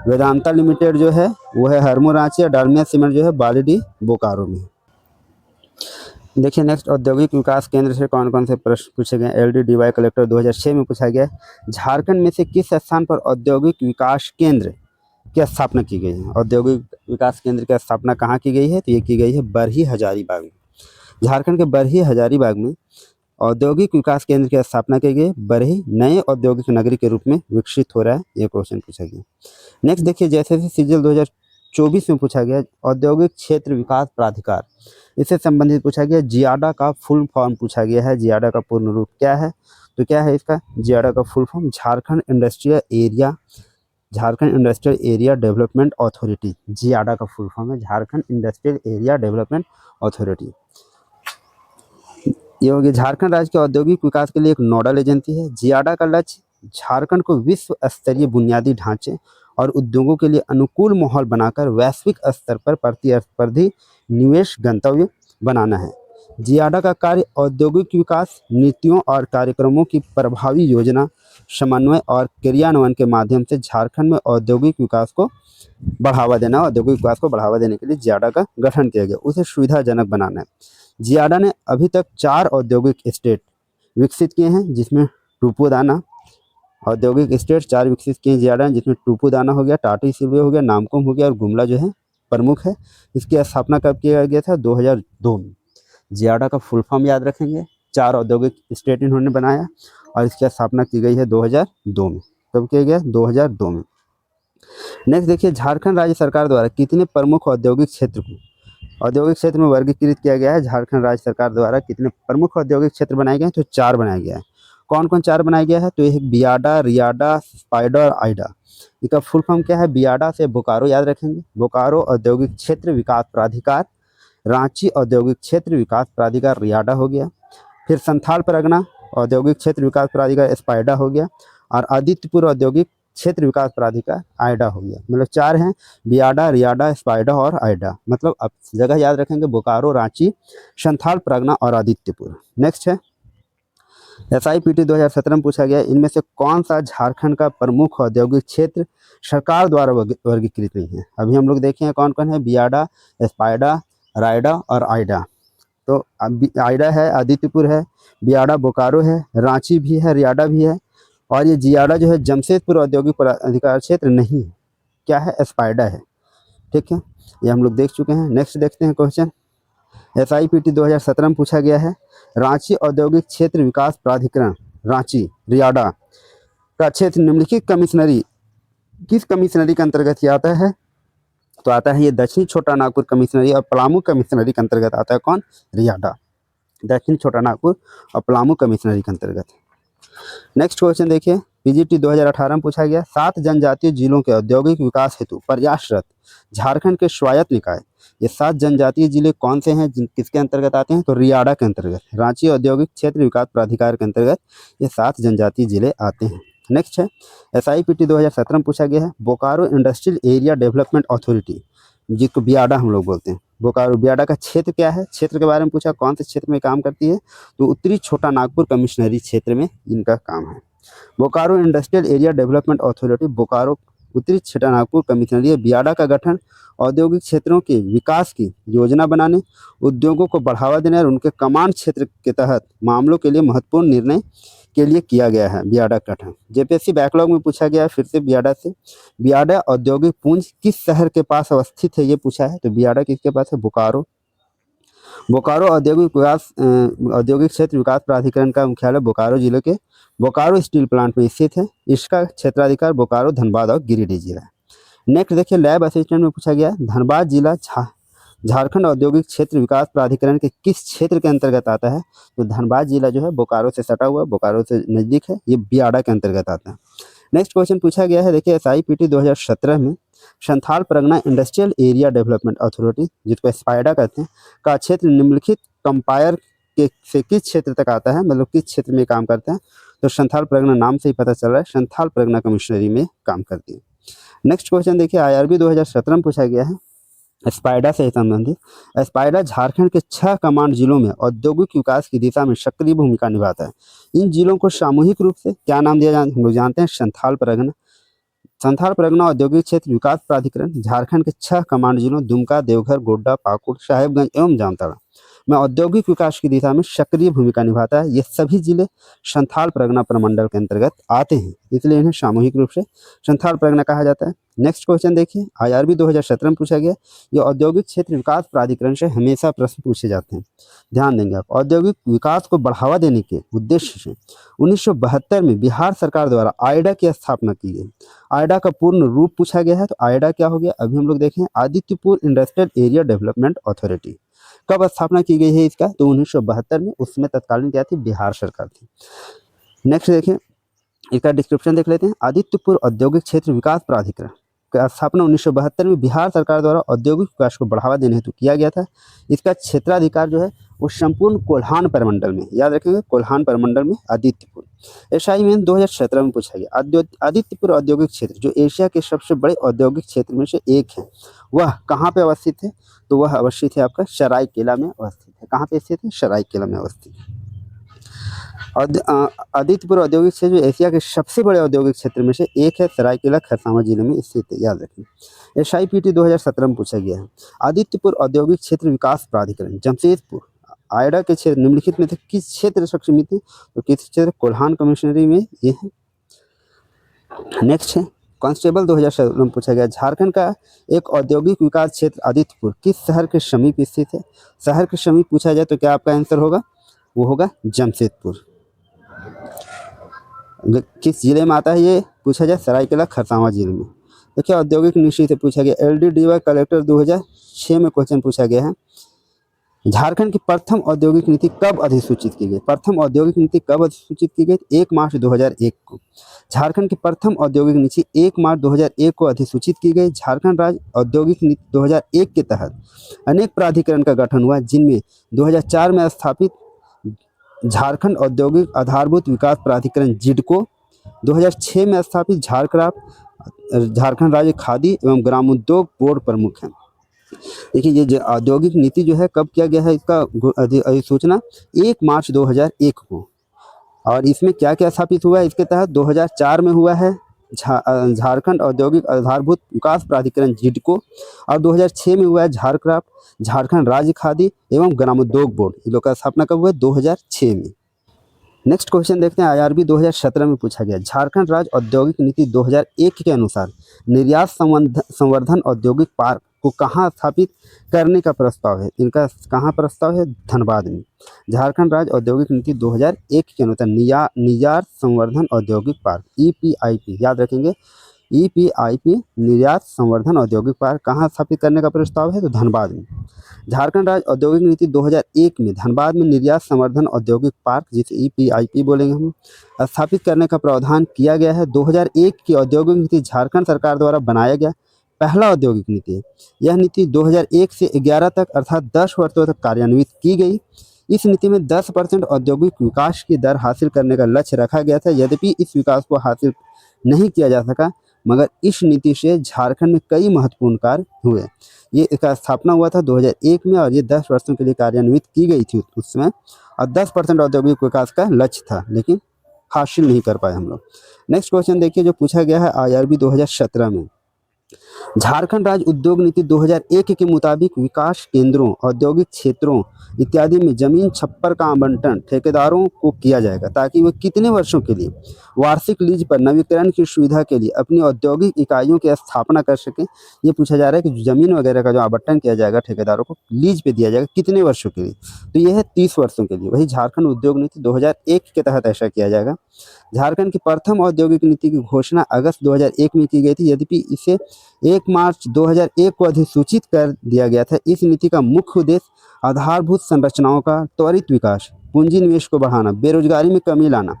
Speaker 1: वेदांता लिमिटेड जो है वो है हरमू, रांची। और डालमिया सीमेंट जो है बालीडीह, बोकारो में। देखिए नेक्स्ट, औद्योगिक विकास केंद्र से कौन कौन से प्रश्न पूछे गए। LDDY कलेक्टर 2006 में पूछा गया, झारखंड में से किस स्थान पर औद्योगिक विकास केंद्र की स्थापना की गई है। औद्योगिक विकास केंद्र की स्थापना कहाँ की गई है, तो ये की गई है बरही हजारीबाग में। झारखंड के बरही हजारीबाग में औद्योगिक विकास केंद्र की स्थापना की गई। बरही नए औद्योगिक नगरी के रूप में विकसित हो रहा है, ये क्वेश्चन पूछा गया। नेक्स्ट देखिए, जैसे सीजीएल 2024 में पूछा गया, औद्योगिक क्षेत्र विकास प्राधिकार, इससे संबंधित पूछा गया। जियाडा का फुल फॉर्म पूछा गया है, जियाडा का पूर्ण रूप क्या है, तो क्या है इसका, जियाडा का full form Jharkhand industrial area development authority. JIADA का फुल फॉर्म है Jharkhand industrial area development authority. ये होगी झारखंड राज्य के औद्योगिक विकास के लिए एक नोडल एजेंसी है। जियाडा का लक्ष्य झारखंड को विश्व स्तरीय बुनियादी ढांचे और उद्योगों के लिए अनुकूल माहौल बनाकर वैश्विक स्तर पर प्रतिस्पर्धी निवेश गंतव्य बनाना है। जियाडा का कार्य औद्योगिक विकास नीतियों और कार्यक्रमों की प्रभावी योजना, समन्वय और क्रियान्वयन के माध्यम से झारखंड में औद्योगिक विकास को बढ़ावा देना। औद्योगिक विकास को बढ़ावा देने के लिए जियाडा का गठन किया गया, उसे सुविधाजनक बनाना है। जियाडा ने अभी तक 4 औद्योगिक एस्टेट विकसित किए हैं, जिसमें टूपुदाना औद्योगिक एस्टेट 4 विकसित किए जियाडा ने, जिसमें टूपुदाना हो गया, टाटी सिल्वे हो गया, नामकुम हो गया और गुमला जो है प्रमुख है। इसकी स्थापना कब किया गया था, 2002 में। जियाडा का फुल फॉर्म याद रखेंगे, 4 औद्योगिक एस्टेट इन्होंने बनाया और इसकी स्थापना की गई है 2002 में। कब किया गया, 2002 में। नेक्स्ट देखिए, झारखंड राज्य सरकार द्वारा कितने प्रमुख औद्योगिक क्षेत्र में वर्गीकृत किया गया है। झारखंड राज्य सरकार द्वारा कितने प्रमुख औद्योगिक क्षेत्र बनाए गए हैं, तो 4 बनाया गया है। कौन कौन 4 बनाया गया है, तो ये बियाडा, रियाडा, स्पाइडा और आइडा। इसका फुल फॉर्म क्या है, बियाडा से बोकारो याद रखेंगे, बोकारो औद्योगिक क्षेत्र विकास प्राधिकार। रांची औद्योगिक क्षेत्र विकास प्राधिकार रियाडा हो गया। फिर संथाल परगना औद्योगिक क्षेत्र विकास प्राधिकार स्पाइडा हो गया। और आदित्यपुर औद्योगिक क्षेत्र विकास प्राधिकार आइडा हो गया। मतलब 4 हैं, बियाडा, रियाडा, स्पाइडा और आइडा। मतलब अब जगह याद रखेंगे, बोकारो, रांची, संथाल परगना और आदित्यपुर। नेक्स्ट है SIPT 2017 में पूछा गया, इनमें से कौन सा झारखंड का प्रमुख औद्योगिक क्षेत्र सरकार द्वारा वर्गीकृत नहीं है। अभी हम लोग देखे हैं कौन कौन है, बियाडा, स्पाइडा, राइडा और आइडा। तो आइडा है, आदित्यपुर है, बियाडा बोकारो है, रांची भी है, रियाडा भी है और ये जियाडा जो है जमशेदपुर औद्योगिक अधिकार क्षेत्र नहीं है, क्या है, एस्पाइडा है। ठीक है, ये हम लोग देख चुके हैं। नेक्स्ट देखते हैं क्वेश्चन। SIPT 2017 में पूछा गया है, रांची औद्योगिक क्षेत्र विकास प्राधिकरण रांची रियाडा का क्षेत्र निम्नलिखित कमिश्नरी किस कमिश्नरी के अंतर्गत ये आता है? तो आता है ये दक्षिण छोटा नागपुर कमिश्नरी और पलामू कमिश्नरी के अंतर्गत आता है। कौन? रियाडा, दक्षिण छोटा नागपुर और पलामू कमिश्नरी के अंतर्गत। नेक्स्ट क्वेश्चन देखिए, PGT 2018 में पूछा गया, 7 जनजातीय जिलों के औद्योगिक विकास हेतु प्रयासरत झारखंड के स्वायत्त निकाय। ये 7 जनजातीय जिले कौन से हैं, किसके अंतर्गत आते हैं? तो रियाडा के अंतर्गत, रांची औद्योगिक क्षेत्र विकास प्राधिकार के अंतर्गत ये 7 जनजातीय जिले आते हैं। नेक्स्ट है, SIPT 2017 में पूछा गया है, Bokaro industrial area development authority, जिसको बियाडा हम लोग बोलते हैं, बोकारो बियाडा का क्षेत्र क्या है? क्षेत्र के बारे में पूछा, कौन से क्षेत्र में काम करती है? तो उत्तरी छोटा नागपुर कमिश्नरी क्षेत्र में इनका काम है। Bokaro industrial area development authority Bokaro उत्तरी छोटा नागपुर कमिश्नरी बियाडा का गठन औद्योगिक क्षेत्रों के विकास की योजना बनाने, उद्योगों को बढ़ावा देने और उनके कमांड क्षेत्र के तहत मामलों के लिए महत्वपूर्ण निर्णय के लिए किया गया है। बियाडा का गठन JPSC बैकलॉग में पूछा गया है फिर से बियाडा से। बियाडा औद्योगिक पुंज किस शहर के पास अवस्थित है, ये पूछा है। तो बियाडा किसके पास है? बोकारो। बोकारो औद्योगिक क्षेत्र विकास प्राधिकरण का मुख्यालय बोकारो जिले के बोकारो स्टील प्लांट में स्थित है। इसका क्षेत्राधिकार बोकारो, धनबाद और गिरिडीह जिला है। नेक्स्ट देखिए, लैब असिस्टेंट में पूछा गया, धनबाद जिला झारखंड औद्योगिक क्षेत्र विकास प्राधिकरण के किस क्षेत्र के अंतर्गत आता है? तो धनबाद जिला जो है बोकारो से सटा हुआ, बोकारो से नज़दीक है, ये बियाडा के अंतर्गत आता है। नेक्स्ट क्वेश्चन पूछा गया है, देखिए SIPT 2017 में Santhal Pargana industrial area development authority, जिसको स्पाइडा कहते हैं, का क्षेत्र निम्नलिखित कंपायर के से किस क्षेत्र तक आता है, मतलब किस क्षेत्र में काम करता है? तो संथाल परगना नाम से ही पता चल रहा है, संथाल परगना कमिश्नरी में काम करती है। नेक्स्ट क्वेश्चन देखिए, IRB 2017 में पूछा गया है, स्पाइडा से संबंधित, स्पाइडा झारखंड के 6 कमांड जिलों में औद्योगिक विकास की दिशा में सक्रिय भूमिका निभाता है। इन जिलों को सामूहिक रूप से क्या नाम दिया जाता है? हम लोग जानते हैं संथाल परगना। संथाल परगना औद्योगिक क्षेत्र विकास प्राधिकरण झारखंड के 6 कमांड जिलों दुमका, देवघर, गोड्डा, पाकुड़, साहेबगंज एवं जामताड़ा में औद्योगिक विकास की दिशा में सक्रिय भूमिका निभाता है। ये सभी जिले संथाल परगना प्रमंडल के अंतर्गत आते हैं, इसलिए इन्हें सामूहिक रूप से संथाल परगना कहा जाता है। नेक्स्ट क्वेश्चन देखिए, IRB 2017 में पूछा गया, ये औद्योगिक क्षेत्र विकास प्राधिकरण से हमेशा प्रश्न पूछे जाते हैं, ध्यान देंगे आप। औद्योगिक विकास को बढ़ावा देने के उद्देश्य से 1972 में बिहार सरकार द्वारा आइडा की स्थापना की गई। आइडा का पूर्ण रूप पूछा गया है, तो आइडा क्या हो गया? अभी हम लोग देखें, Adityapur industrial area development authority. कब स्थापना की गई है इसका? तो 1972 में, उसमें तत्कालीन क्या थी? बिहार सरकार थी। नेक्स्ट देखें, इसका डिस्क्रिप्शन देख लेते हैं। आदित्यपुर औद्योगिक क्षेत्र विकास प्राधिकरण का स्थापना 1972 में बिहार सरकार द्वारा औद्योगिक विकास को बढ़ावा देने हेतु किया गया था। इसका क्षेत्राधिकार जो है वो संपूर्ण कोल्हान प्रमंडल में, याद रखेंगे, कोल्हान प्रमंडल में आदित्यपुर। SIMN 2017 में पूछा गया, आदित्यपुर औद्योगिक क्षेत्र जो एशिया के सबसे बड़े औद्योगिक क्षेत्र में से एक है, वह कहाँ पे अवस्थित है? तो वह अवस्थित है आपका सरायकेला में अवस्थित है। कहाँ पे स्थित है? सरायकेला में अवस्थित है। आदित्यपुर औद्योगिक क्षेत्र जो एशिया के सबसे बड़े औद्योगिक क्षेत्र में से एक है, सरायकेला खरसावां जिले में स्थित है, याद रखें। SIPT 2017 में पूछा गया है, आदित्यपुर औद्योगिक क्षेत्र विकास प्राधिकरण जमशेदपुर आइडा के क्षेत्र निम्नलिखित में से किस क्षेत्र सक्षमित है? तो किस क्षेत्र? कोल्हान कमिश्नरी में ये है। नेक्स्ट है, कांस्टेबल 2017 में पूछा गया, झारखंड का एक औद्योगिक विकास क्षेत्र आदित्यपुर किस शहर के समीप स्थित है? शहर के समीप पूछा जाए तो क्या आपका आंसर होगा? वो होगा जमशेदपुर। किस जिले में आता है ये पूछा जाए? सरायकेला खरसावां जिले में। देखिए, औद्योगिक नीति से पूछा गया, LDDY कलेक्टर 2006 में क्वेश्चन पूछा गया है, झारखंड की प्रथम औद्योगिक नीति कब अधिसूचित की गई? प्रथम औद्योगिक नीति कब अधिसूचित की गई? 1 मार्च 2001 को। झारखंड की प्रथम औद्योगिक नीति 1 मार्च 2001 को अधिसूचित की गई। झारखंड राज्य औद्योगिक नीति 2001 के तहत अनेक प्राधिकरण का गठन हुआ, जिनमें 2004 में स्थापित झारखंड औद्योगिक आधारभूत विकास प्राधिकरण जिडको, 2006 में स्थापित झारखंड राज्य खादी एवं ग्रामोद्योग बोर्ड प्रमुख है। देखिए, ये जो औद्योगिक नीति जो है कब किया गया है, इसका अधिसूचना 1 मार्च 2001 को। और इसमें क्या क्या स्थापित हुआ है इसके तहत? 2004 में हुआ है झारखंड औद्योगिक आधारभूत विकास प्राधिकरण जिडको, और 2006 में हुआ है झारखंड राज्य खादी एवं ग्रामोद्योग बोर्ड। इन लोग का स्थापना कब हुआ है? 2006 में। नेक्स्ट क्वेश्चन देखते हैं, आईआरबी 2017 में पूछा गया, झारखंड राज्य औद्योगिक नीति 2001 के अनुसार निर्यात संवर्धन औद्योगिक पार्क को कहाँ स्थापित करने का प्रस्ताव है। इनका कहाँ प्रस्ताव है, धनबाद में। झारखंड राज्य औद्योगिक नीति 2001 के अनुसार निर्यात संवर्धन औद्योगिक पार्क EPIP याद रखेंगे, EPIP निर्यात संवर्धन औद्योगिक पार्क कहाँ स्थापित करने का प्रस्ताव है, तो धनबाद में। झारखंड राज्य औद्योगिक नीति 2001 में धनबाद में निर्यात संवर्धन औद्योगिक पार्क, जिसे EPIP बोलेंगे हम, स्थापित करने का प्रावधान किया गया है। 2001 की औद्योगिक नीति झारखंड सरकार द्वारा बनाया गया पहला औद्योगिक नीति है। यह नीति 2001 से 11 तक अर्थात 10 वर्षों तक कार्यान्वित की गई। इस नीति में 10% औद्योगिक विकास की दर हासिल करने का लक्ष्य रखा गया था। यद्यपि इस विकास को हासिल नहीं किया जा सका, मगर इस नीति से झारखंड में कई महत्वपूर्ण कार्य हुए। ये इसका स्थापना हुआ था 2001 में और ये 10 वर्षों के लिए कार्यान्वित की गई थी उस समय, और 10% औद्योगिक विकास का लक्ष्य था, लेकिन हासिल नहीं कर पाए हम लोग। नेक्स्ट क्वेश्चन देखिए जो पूछा गया है IRB 2017 में, झारखंड राज्य उद्योग नीति 2001 के मुताबिक विकास केंद्रों, औद्योगिक क्षेत्रों इत्यादि में जमीन छप्पर का आवंटन ठेकेदारों को किया जाएगा, ताकि वे कितने वर्षों के लिए वार्षिक लीज पर नवीकरण की सुविधा के लिए अपनी औद्योगिक इकाइयों की स्थापना कर सकें। ये पूछा जा रहा है कि जमीन वगैरह का जो आवंटन किया जाएगा ठेकेदारों को, लीज पे दिया जाएगा, कितने वर्षों के लिए, तो यह है 30 वर्षों के लिए। वही झारखंड उद्योग नीति 2001 के तहत ऐसा किया जाएगा। झारखंड की प्रथम औद्योगिक नीति की घोषणा अगस्त 2001 में की गई थी, यद्यपि इसे 1 मार्च 2001 को अधिसूचित कर दिया गया था। इस नीति का मुख्य उद्देश्य आधारभूत संरचनाओं का त्वरित विकास, पूंजी निवेश को बढ़ाना, बेरोजगारी में कमी लाना,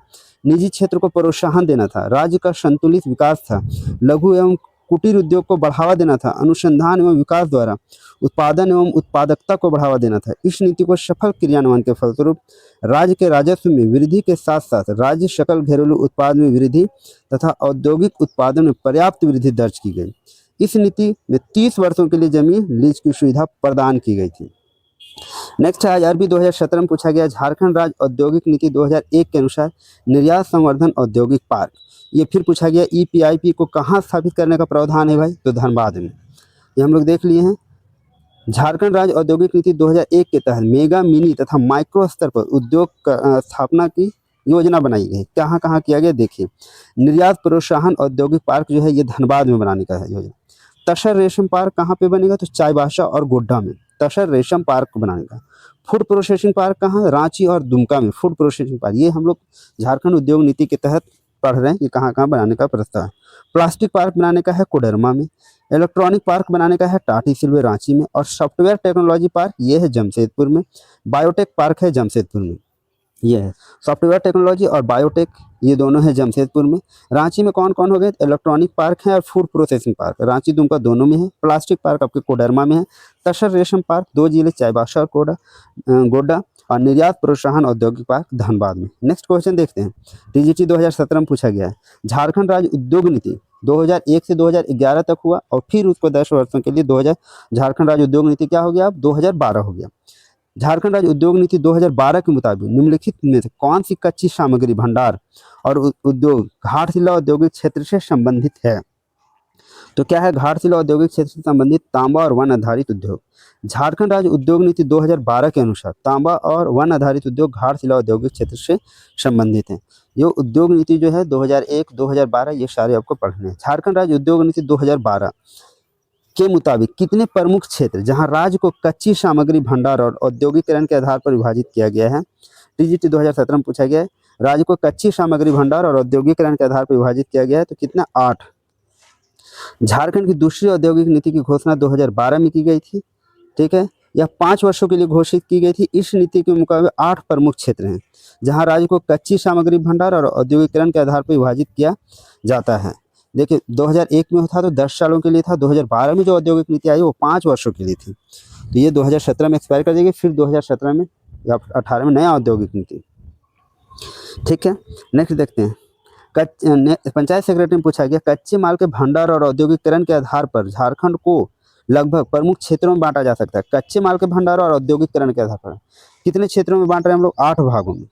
Speaker 1: निजी क्षेत्र को प्रोत्साहन देना था, राज्य का संतुलित विकास था, लघु एवं कुटीर उद्योग को बढ़ावा देना था, अनुसंधान एवं विकास द्वारा उत्पादन एवं उत्पादकता को बढ़ावा देना था। इस नीति को सफल क्रियान्वयन के फलस्वरूप राज्य के राजस्व में वृद्धि के साथ साथ राज्य सकल घरेलू उत्पाद में वृद्धि तथा औद्योगिक उत्पादन में पर्याप्त वृद्धि दर्ज की गई। इस नीति में 30 वर्षों के लिए जमीन लीज की सुविधा प्रदान की गई थी। नेक्स्ट है IRB 2017 में पूछा गया, झारखंड राज्य औद्योगिक नीति 2001 के अनुसार निर्यात संवर्धन औद्योगिक पार्क, ये फिर पूछा गया EPIP को कहाँ स्थापित करने का प्रावधान है भाई, तो धनबाद में। ये हम लोग देख लिए हैं। झारखंड राज्य औद्योगिक नीति 2001 के तहत मेगा, मिनी तथा माइक्रो स्तर पर उद्योग स्थापना की योजना बनाई गई। कहाँ कहाँ किया गया देखिए, निर्यात प्रोत्साहन औद्योगिक पार्क जो है ये धनबाद में बनाने का है योजना। तसर रेशम पार्क कहाँ पे बनेगा, तो चाईबासा और गोड्डा में तसर रेशम पार्क बनाने का। फूड प्रोसेसिंग पार्क कहाँ, रांची और दुमका में फूड प्रोसेसिंग पार्क। ये हम लोग झारखंड उद्योग नीति के तहत पढ़ रहे हैं कि कहाँ कहाँ बनाने का प्रस्ताव है। प्लास्टिक पार्क बनाने का है कोडरमा में, इलेक्ट्रॉनिक पार्क बनाने का है टाटी सिल्वे रांची में, और सॉफ्टवेयर टेक्नोलॉजी पार्क ये है जमशेदपुर में, बायोटेक पार्क है जमशेदपुर में। ये है सॉफ्टवेयर टेक्नोलॉजी और बायोटेक, ये दोनों है जमशेदपुर में। रांची में कौन कौन हो गए, इलेक्ट्रॉनिक पार्क है और food processing park Ranchi Dumka दोनों में है। प्लास्टिक पार्क आपके कोडरमा में है। तसर रेशम पार्क 2 जिले चाईबासा और गोड्डा, और निर्यात प्रोत्साहन औद्योगिक पार्क धनबाद में। नेक्स्ट क्वेश्चन देखते हैं, TGT 2017 में पूछा गया है, झारखंड राज्य उद्योग नीति 2001 से 2011 तक हुआ, और फिर उसको 10 वर्षों के लिए झारखंड राज्य उद्योग नीति क्या हो गया, अब 2012 हो गया। झारखंड राज्य उद्योग नीति 2012 के मुताबिक निम्नलिखित में से कौन सी कच्ची सामग्री भंडार और उद्योग घाटशिला औद्योगिक क्षेत्र से संबंधित है, तो क्या है, घाटशिला औद्योगिक क्षेत्र से संबंधित तांबा और वन आधारित उद्योग। झारखंड राज्य उद्योग नीति 2012 के अनुसार तांबा और वन आधारित उद्योग घाटशिला औद्योगिक क्षेत्र से संबंधित है। ये उद्योग नीति जो है 2001, 2012 ये सारे आपको पढ़ने हैं। झारखंड राज्य उद्योग नीति 2012 के मुताबिक कितने प्रमुख क्षेत्र जहां राज्य को कच्ची सामग्री भंडार और औद्योगिकरण के आधार पर विभाजित किया गया है। TGT 2017 में पूछा गया है, राज्य को कच्ची सामग्री भंडार और औद्योगिकरण के आधार पर विभाजित किया गया है, तो कितना, 8। झारखंड की दूसरी औद्योगिक नीति की घोषणा 2012 में की गई थी, ठीक है। यह 5 वर्षों के लिए घोषित की गई थी। इस नीति के मुकाबले 8 प्रमुख क्षेत्र हैं जहां राज्य को कच्ची सामग्री भंडार और औद्योगिकरण के आधार पर विभाजित किया जाता है। देखिए 2001 में था तो 10 सालों के लिए था, 2012 में जो औद्योगिक नीति आई वो 5 वर्षों के लिए थी, तो ये 2017 में एक्सपायर कर देगी, फिर 2017 में या 18 में नया औद्योगिक नीति, ठीक है। नेक्स्ट देखते हैं, पंचायत सेक्रेटरी में पूछा गया, कच्चे माल के भंडार और औद्योगिकरण के आधार पर झारखंड को लगभग प्रमुख क्षेत्रों में बांटा जा सकता है। कच्चे माल के भंडार और औद्योगिकरण के आधार पर कितने क्षेत्रों में बांट रहे हैं हम लोग, 8 भागों में।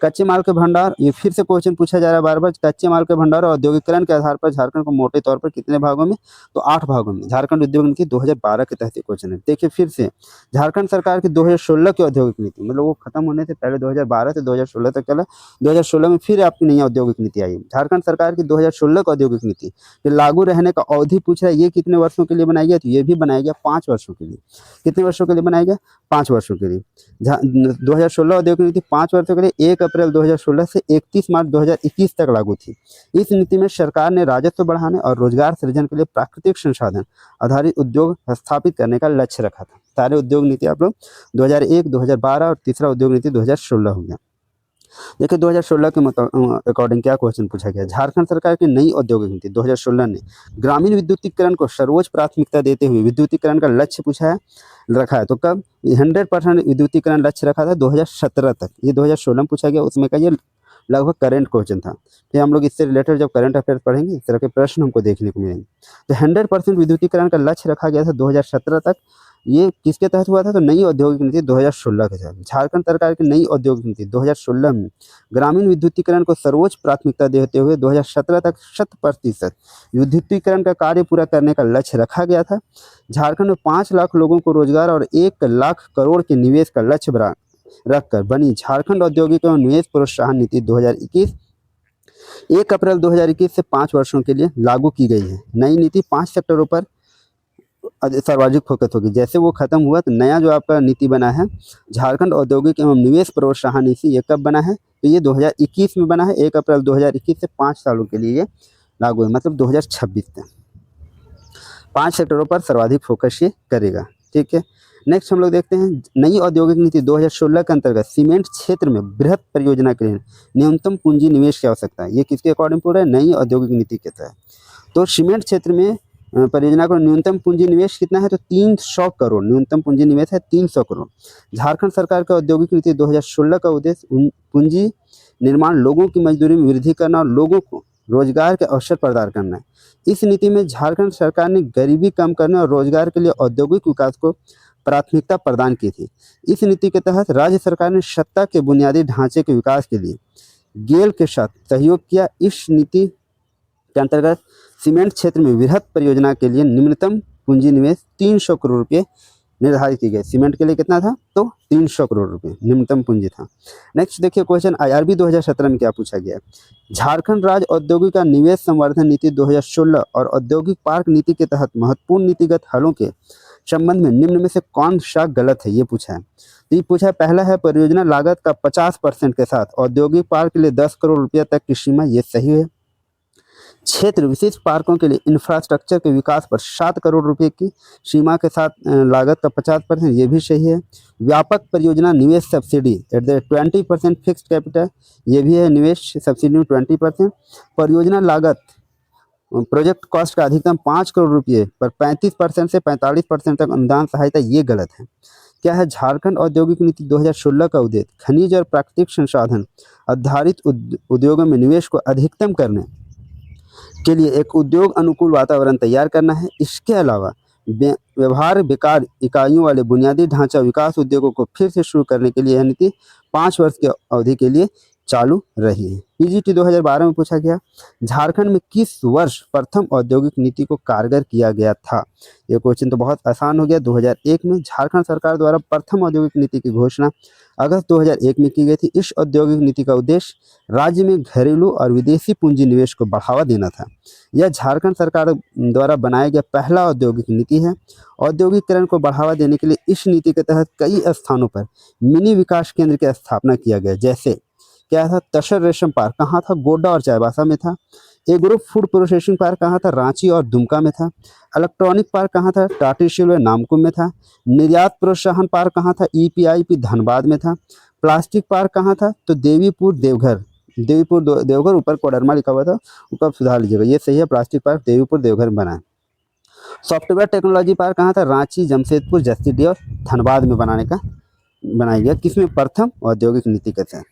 Speaker 1: कच्चे माल के भंडार, ये फिर से क्वेश्चन पूछा जा रहा है बार बार, कच्चे माल के भंडार और औद्योगिकरण के आधार पर झारखंड को मोटे तौर पर कितने भागों में, तो 8 भागों में। झारखंड उद्योग नीति 2012 के तहत ये क्वेश्चन है। देखिए फिर से झारखंड सरकार की 2016 की औद्योगिक नीति, मतलब वो खत्म होने से पहले 2012 से 2016 तक चला, 2016 में फिर आपकी नई औद्योगिक नीति आई। झारखंड सरकार की 2016 की औद्योगिक नीति के लागू रहने का अवधि पूछ रहा है, ये कितने वर्षों के लिए बनाया गया, तो ये भी बनाया गया 5 वर्षों के लिए। कितने वर्षों के लिए बनाया गया, 5 वर्षों के लिए। 2016 औद्योगिक नीति 5 वर्षों के लिए 1 अप्रैल 2016 से 31 मार्च 2021 तक लागू थी। इस नीति में सरकार ने राजस्व बढ़ाने और रोजगार सृजन के लिए प्राकृतिक संसाधन आधारित उद्योग स्थापित करने का लक्ष्य रखा था। सारे उद्योग नीति आप लोग 2001, 2012 और तीसरा उद्योग नीति 2016 हो गया। देखिए 2016 के अकॉर्डिंग क्या क्वेश्चन पूछा गया। झारखंड सरकार की नई औद्योगिक नीति 2016 ने ग्रामीण विद्युतीकरण को सर्वोच्च प्राथमिकता देते हुए विद्युतीकरण का लक्ष्य पूछा है, रखा है। तो कब 100% विद्युतीकरण लक्ष्य रखा था 2017 तक, ये 2016 में पूछा गया, उसमें का ये लगभग करंट क्वेश्चन था। फिर हम लोग इससे रिलेटेड जब करंट अफेयर्स पढ़ेंगे इस तरह के प्रश्न हमको देखने को मिलेंगे। तो 100% विद्युतीकरण का लक्ष्य रखा गया था 2017 तक। ये किसके तहत हुआ था, तो नई औद्योगिक नीति 2016 के तहत। झारखंड सरकार की नई औद्योगिक नीति 2016 में ग्रामीण विद्युतीकरण को सर्वोच्च प्राथमिकता देते हुए 2017 तक 100% विद्युतीकरण का कार्य पूरा करने का लक्ष्य रखा गया था। झारखंड में 5 लाख लोगों को रोजगार और 1 लाख करोड़ के निवेश का लक्ष्य रखकर बनी झारखंड औद्योगिक एवं निवेश प्रोत्साहन नीति 2021 1 अप्रैल 2021 से 5 वर्षों के लिए लागू की गई है। नई नीति 5 सेक्टरों पर सर्वाधिक फोकस होगी। जैसे वो खत्म हुआ तो नया जो आपका नीति बना है झारखंड औद्योगिक एवं निवेश प्रोत्साहन नीति, ये कब बना है, तो ये 2021 में बना है। 1 अप्रैल 2021 से 5 सालों के लिए ये लागू है, मतलब 2026 तक 5 सेक्टरों पर सर्वाधिक फोकस ये करेगा। ठीक है, नेक्स्ट हम लोग देखते हैं नई औद्योगिक नीति 2016 के अंतर्गत सीमेंट क्षेत्र में बृहद परियोजना के लिए न्यूनतम पूंजी निवेश की आवश्यकता है। ये किसके अकॉर्डिंग पूरा है, नई औद्योगिक नीति के तहत। तो सीमेंट क्षेत्र में परियोजना को न्यूनतम पूंजी निवेश कितना है, तो 300 करोड़ न्यूनतम पूंजी निवेश है 300 करोड़। झारखंड सरकार का औद्योगिक नीति 2016 का उद्देश्य पूंजी निर्माण, लोगों की मजदूरी में वृद्धि करना और लोगों को रोजगार के अवसर प्रदान करना है। इस नीति में झारखंड सरकार ने गरीबी कम करने और रोजगार के लिए औद्योगिक विकास को प्राथमिकता प्रदान की थी। इस नीति के तहत राज्य सरकार ने सत्ता के बुनियादी ढांचे के विकास के लिए गेल के साथ सहयोग किया। इस नीति के अंतर्गत सीमेंट क्षेत्र में वृहद परियोजना के लिए निम्नतम पूंजी निवेश 300 करोड़ रुपये निर्धारित की गई। सीमेंट के लिए कितना था, तो 300 करोड़ रुपये निम्नतम पूंजी था। नेक्स्ट देखिए क्वेश्चन IRB 2017 में क्या पूछा गया। झारखंड राज्य औद्योगिक का निवेश संवर्धन नीति 2016 और औद्योगिक पार्क नीति के तहत महत्वपूर्ण नीतिगत हलों के संबंध में निम्न में से कौन सा गलत है, ये पूछा है। तो ये पूछा है, पहला है परियोजना लागत का 50% के साथ औद्योगिक पार्क के लिए 10 करोड़ रुपया तक की सीमा, ये सही है। क्षेत्र विशिष्ट पार्कों के लिए इंफ्रास्ट्रक्चर के विकास पर 7 करोड़ रुपए की सीमा के साथ लागत का 50%, ये भी सही है। व्यापक परियोजना निवेश subsidy at the 20% fixed capital, ये भी है, निवेश सब्सिडी में 20%। परियोजना लागत प्रोजेक्ट कॉस्ट का अधिकतम 5 करोड़ रुपये पर 35% से 45% तक अनुदान सहायता, ये गलत है। क्या है, झारखंड औद्योगिक नीति 2016 का उद्देश्य खनिज और प्राकृतिक संसाधन आधारित उद्योगों में निवेश को अधिकतम करने के लिए एक उद्योग अनुकूल वातावरण तैयार करना है। इसके अलावा व्यवहार बेकार इकाइयों वाले बुनियादी ढांचा विकास उद्योगों को फिर से शुरू करने के लिए यह नीति 5 वर्ष की अवधि के लिए चालू रही है। PGT 2012 में पूछा गया, झारखंड में किस वर्ष प्रथम औद्योगिक नीति को कारगर किया गया था। ये क्वेश्चन तो बहुत आसान हो गया। 2001 में झारखंड सरकार द्वारा प्रथम औद्योगिक नीति की घोषणा अगस्त 2001 में की गई थी। इस औद्योगिक नीति का उद्देश्य राज्य में घरेलू और विदेशी पूंजी निवेश को बढ़ावा देना था। यह झारखंड सरकार द्वारा बनाया गया पहला औद्योगिक नीति है। औद्योगिकरण को बढ़ावा देने के लिए इस नीति के तहत कई स्थानों पर मिनी विकास केंद्र की स्थापना किया गया। जैसे क्या था, तसर रेशम पार्क कहाँ था, गोड्डा और चाईबासा में था। ए ग्रुप फूड प्रोसेसिंग पार्क कहाँ था, रांची और दुमका में था। इलेक्ट्रॉनिक पार्क कहाँ था, टाटी सिल्वे नामकुम में था। निर्यात प्रोत्साहन पार्क कहाँ था, EPIP धनबाद में था। प्लास्टिक पार्क कहाँ था, तो देवीपुर देवघर ऊपर कोडरमा लिखा हुआ था, ऊपर सुधार लीजिएगा, ये सही है। प्लास्टिक पार्क देवीपुर देवघर में बना है। सॉफ्टवेयर टेक्नोलॉजी पार्क कहाँ था, रांची, जमशेदपुर, जसीडीह और धनबाद में बनाया गया। किसमें, प्रथम औद्योगिक नीति के तहत।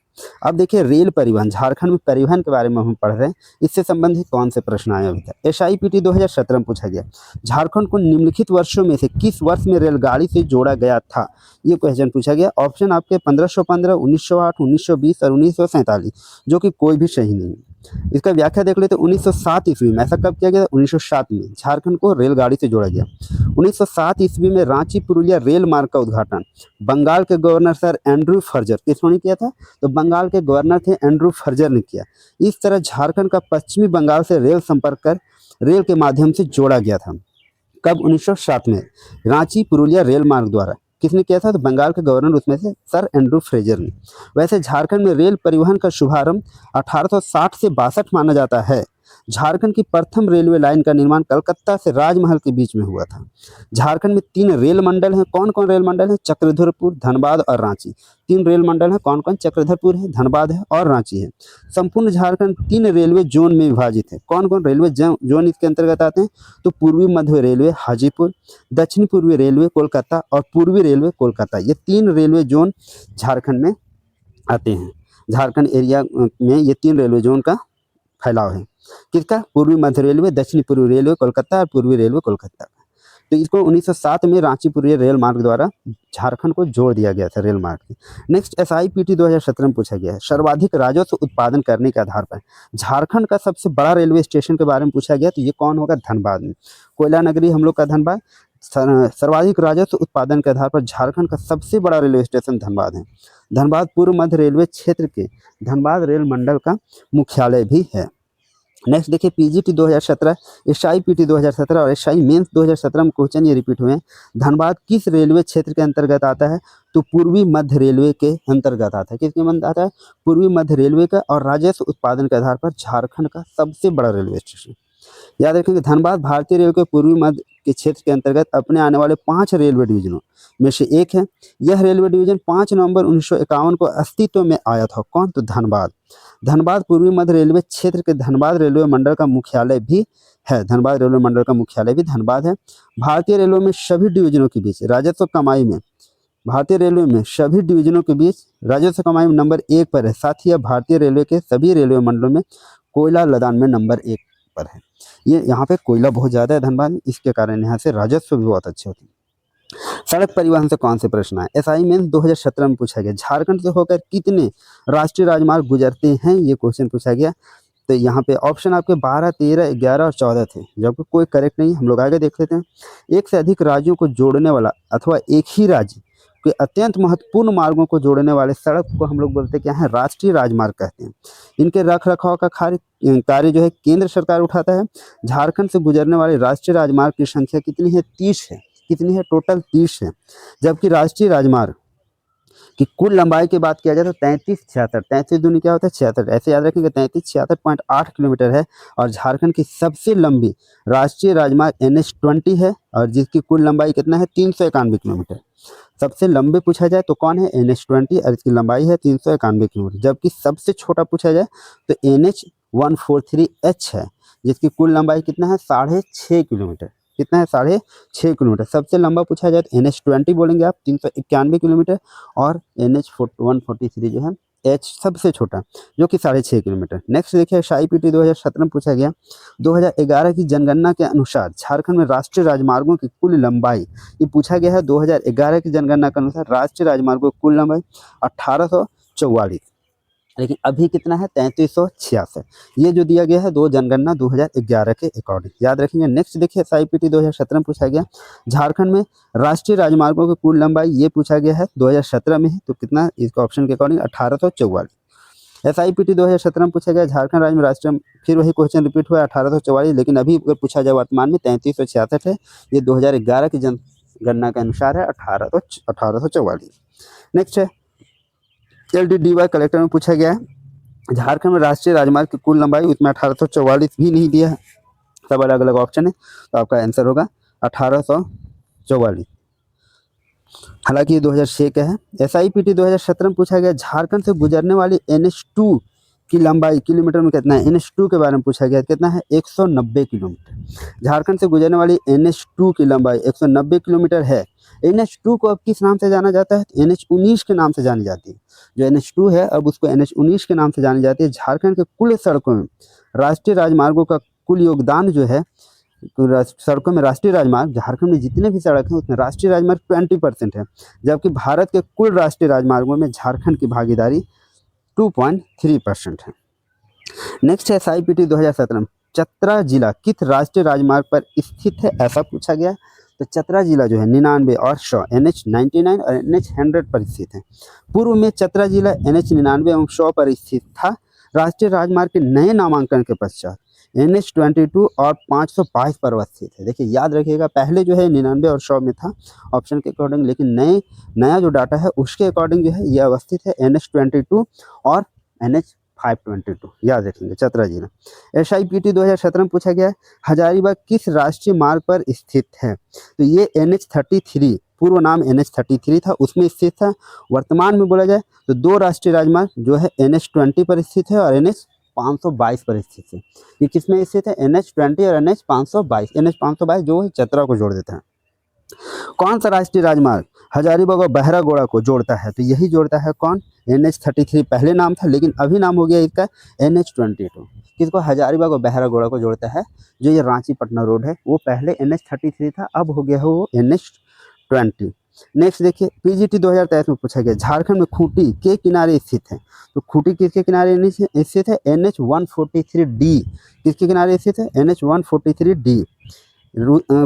Speaker 1: अब देखिए रेल परिवहन, झारखंड में परिवहन के बारे में हम पढ़ रहे हैं, इससे संबंधित कौन से प्रश्न आए अभी तक। SIPT 2017 में पूछा गया, झारखंड को निम्नलिखित वर्षों में से किस वर्ष में रेलगाड़ी से जोड़ा गया था, ये क्वेश्चन पूछा गया। ऑप्शन आपके 1515, 1908, 1920 और 1947, जो कि कोई भी सही नहीं है। इसका व्याख्या देख लेते 1907 ईस्वी में। ऐसा कब किया गया? 1907 में झारखंड को रेलगाड़ी से जोड़ा गया। 1907 ईस्वी में रांची पुरुलिया रेल मार्ग का उद्घाटन बंगाल के गवर्नर सर एंड्रू फर्जर, किसने किया था? तो बंगाल के गवर्नर थे एंड्रू फर्जर ने किया। इस तरह झारखंड का पश्चिमी बंगाल से रेल संपर्क कर रेल के माध्यम से जोड़ा गया था। कब? 1907 में रांची पुरुलिया रेल मार्ग द्वारा। किसने किया था? तो बंगाल के गवर्नर उसमें से सर एंड्रू फ्रेजर ने। वैसे झारखंड में रेल परिवहन का शुभारंभ 1860 से 62 माना जाता है। झारखंड की प्रथम रेलवे लाइन का निर्माण कलकत्ता से राजमहल के बीच में हुआ था। झारखंड में 3 रेल मंडल हैं। कौन कौन रेल मंडल है? चक्रधरपुर, धनबाद और रांची। 3 रेल मंडल है। कौन कौन? चक्रधरपुर है, धनबाद है और रांची है। संपूर्ण झारखंड 3 रेलवे जोन में विभाजित है। कौन कौन रेलवे जोन इसके अंतर्गत आते हैं? तो पूर्वी मध्य रेलवे हाजीपुर, दक्षिण पूर्वी रेलवे कोलकाता और पूर्वी रेलवे कोलकाता। ये 3 रेलवे जोन झारखंड में आते हैं। झारखंड एरिया में ये 3 रेलवे जोन का फैलाव है। किसका? पूर्वी मध्य रेलवे, दक्षिणी पूर्वी रेलवे कोलकाता और पूर्वी रेलवे कोलकाता। तो इसको 1907 में रांची पूर्वी रेल मार्ग द्वारा झारखंड को जोड़ दिया गया था रेल मार्ग से। नेक्स्ट SIPT 2017 में पूछा गया है, सर्वाधिक राजस्व उत्पादन करने के आधार पर झारखंड का सबसे बड़ा रेलवे स्टेशन के बारे में पूछा गया। तो ये कौन होगा? धनबाद में। कोयला नगरी हम लोग का धनबाद। सर्वाधिक राजस्व उत्पादन के आधार पर झारखंड का सबसे बड़ा रेलवे स्टेशन धनबाद है। धनबाद पूर्व मध्य रेलवे क्षेत्र के धनबाद रेल मंडल का मुख्यालय भी है। नेक्स्ट देखिए PGT 2017, SIPT 2017 और SI मेंस 2017 में क्वेश्चन ये रिपीट हुए हैं। धनबाद किस रेलवे क्षेत्र के अंतर्गत आता है? तो पूर्वी मध्य रेलवे के अंतर्गत आता है। किसके अंतर्गत आता है? पूर्वी मध्य रेलवे का। और राजस्व उत्पादन के आधार पर झारखंड का सबसे बड़ा रेलवे स्टेशन। याद रखेंगे धनबाद भारतीय रेलवे के पूर्वी मध्य के क्षेत्र के अंतर्गत अपने आने वाले 5 रेलवे डिवीजनों में से एक है। यह रेलवे डिवीजन 5 नवंबर 1951 को अस्तित्व में आया था। कौन? तो धनबाद। धनबाद पूर्वी मध्य रेलवे क्षेत्र के धनबाद रेलवे मंडल का मुख्यालय भी है। धनबाद रेलवे मंडल का मुख्यालय भी धनबाद है। भारतीय रेलवे में सभी डिवीजनों के बीच राजस्व कमाई में भारतीय रेलवे में सभी डिवीजनों के बीच राजस्व कमाई में नंबर 1 पर है। साथ ही यह भारतीय रेलवे के सभी रेलवे मंडलों में कोयला लदान में नंबर 1 पर है। ये यहाँ पे कोयला बहुत ज़्यादा है धनबाद में, इसके कारण यहाँ से राजस्व भी बहुत अच्छे होते हैं। सड़क परिवहन से कौन से प्रश्न आए? SI मेंस 2017 में पूछा गया, झारखंड से होकर कितने राष्ट्रीय राजमार्ग गुजरते हैं? ये क्वेश्चन पूछा गया। तो यहाँ पे ऑप्शन आपके 12, 13, 11 और 14 थे, जबकि कोई करेक्ट नहीं। हम लोग आगे देख लेते हैं। एक से अधिक राज्यों को जोड़ने वाला अथवा एक ही राज्य के अत्यंत महत्वपूर्ण मार्गों को जोड़ने वाले सड़क को हम लोग बोलते क्या है? राष्ट्रीय राजमार्ग कहते हैं। इनके रख रखाव का कार्य जो है केंद्र सरकार उठाता है। झारखंड से गुजरने वाले राष्ट्रीय राजमार्ग की संख्या कितनी है? 30 है। कितनी है? टोटल 30 है। जबकि राष्ट्रीय राजमार्ग की कुल लंबाई की बात किया जाए तो 33-66, 33 दूनी क्या होता है? 66। ऐसे याद रखेंगे 33-66.8 किलोमीटर है। और झारखंड की सबसे लंबी राष्ट्रीय राजमार्ग NH20 है और जिसकी कुल लंबाई कितना है? 391 किलोमीटर। सबसे लंबे पूछा जाए तो कौन है? NH20 और इसकी लंबाई है 391 किलोमीटर। जबकि सबसे छोटा पूछा जाए तो NH143H है, जिसकी कुल लंबाई कितना है? 6.5 किलोमीटर। कितना है? 6.5 किलोमीटर। सबसे लंबा पूछा जाए तो NH20 बोलेंगे आप, 391 किलोमीटर। और NH143 जो है H सबसे छोटा, जो कि 6.5 किलोमीटर। नेक्स्ट देखिए SIPT 2017 में पूछा गया, 2011 की जनगणना के अनुसार झारखंड में राष्ट्रीय राजमार्गों की कुल लंबाई, ये पूछा गया है 2011 की जनगणना के अनुसार राष्ट्रीय राजमार्गों की कुल लंबाई 1844, लेकिन अभी कितना है? 3366। ये जो दिया गया है जनगणना 2011 के अकॉर्डिंग। याद रखेंगे। नेक्स्ट देखिए SIPT 2017 में पूछा गया, झारखंड में राष्ट्रीय राजमार्गों की कुल लंबाई, ये पूछा गया है 2017 में है, तो कितना? इसका ऑप्शन के अकॉर्डिंग 1844। SIPT 2017 में पूछा गया, झारखंड राज्य में राष्ट्रीय, फिर वही क्वेश्चन रिपीट हुआ 1844, लेकिन अभी अगर पूछा जाए वर्तमान में 3366 है। ये 2011 की जनगणना के अनुसार है 1844। नेक्स्ट है LDDY कलेक्टर में पूछा गया है, झारखंड में राष्ट्रीय राजमार्ग की कुल लंबाई, उसमें 1844 भी नहीं दिया है, सब अलग अलग ऑप्शन है, तो आपका आंसर होगा 1844। हालांकि ये 2006 का है। SIPT 2017 में पूछा गया, झारखंड से गुजरने वाली NH2 की लंबाई किलोमीटर में कितना है, NH2 के बारे में पूछा गया, कितना है 190 किलोमीटर। झारखंड से गुजरने वाली NH2 की लंबाई 190 किलोमीटर है। NH2 को अब किस नाम से जाना जाता है, NH19 के नाम से जानी जाती है। जो NH2 है अब उसको NH19 के नाम से जानी जाती है। झारखंड के कुल सड़कों में राष्ट्रीय राजमार्गों का कुल योगदान जो है, सड़कों में राष्ट्रीय राजमार्ग, झारखंड में जितने भी सड़क हैं उसमें राष्ट्रीय राजमार्ग 20% है, जबकि भारत के कुल राष्ट्रीय राजमार्गों में झारखंड की भागीदारी 2.3% है। नेक्स्ट है SIPT 2017 में चतरा जिला किस राष्ट्रीय राजमार्ग पर स्थित है, ऐसा पूछा गया। तो चतरा जिला जो है 99 और 100 NH99 और NH100 पर स्थित है। पूर्व में चतरा जिला NH99 एवं 100 पर स्थित था। राष्ट्रीय राजमार्ग के नए नामांकन के पश्चात NH22 और 522 पर स्थित है। देखिए याद रखिएगा, पहले जो है 99 और 100 में था ऑप्शन के अकॉर्डिंग, लेकिन नया जो डाटा है उसके अकॉर्डिंग जो है ये अवस्थित है NH22 और NH522, याद रखेंगे चतरा जिला। SIPT 2017 में पूछा गया है हजारीबाग किस राष्ट्रीय मार्ग पर स्थित है। तो ये NH33, पूर्व नाम NH33 था, उसमें स्थित था। वर्तमान में बोला जाए तो दो राष्ट्रीय राजमार्ग जो है NH20 पर स्थित है और NH522 पर स्थित है। ये किस में स्थित है, NH20 और NH522। NH522 जो है चतरा को जोड़ देता है। कौन सा राष्ट्रीय राजमार्ग हजारीबाग और बहरागोड़ा को जोड़ता है, तो यही जोड़ता है कौन, NH33 पहले नाम था लेकिन अभी नाम हो गया इसका NH22। किसको, हजारीबाग और बहरागोड़ा को जोड़ता है। जो ये रांची पटना रोड है वो पहले NH33 था, अब हो गया है वो NH20। नेक्स्ट देखिए PGT 2023 में पूछा गया झारखंड में खूंटी के किनारे स्थित है। तो खूंटी किसके किनारे स्थित है, NH143D। किसके किनारे स्थित है, NH143D।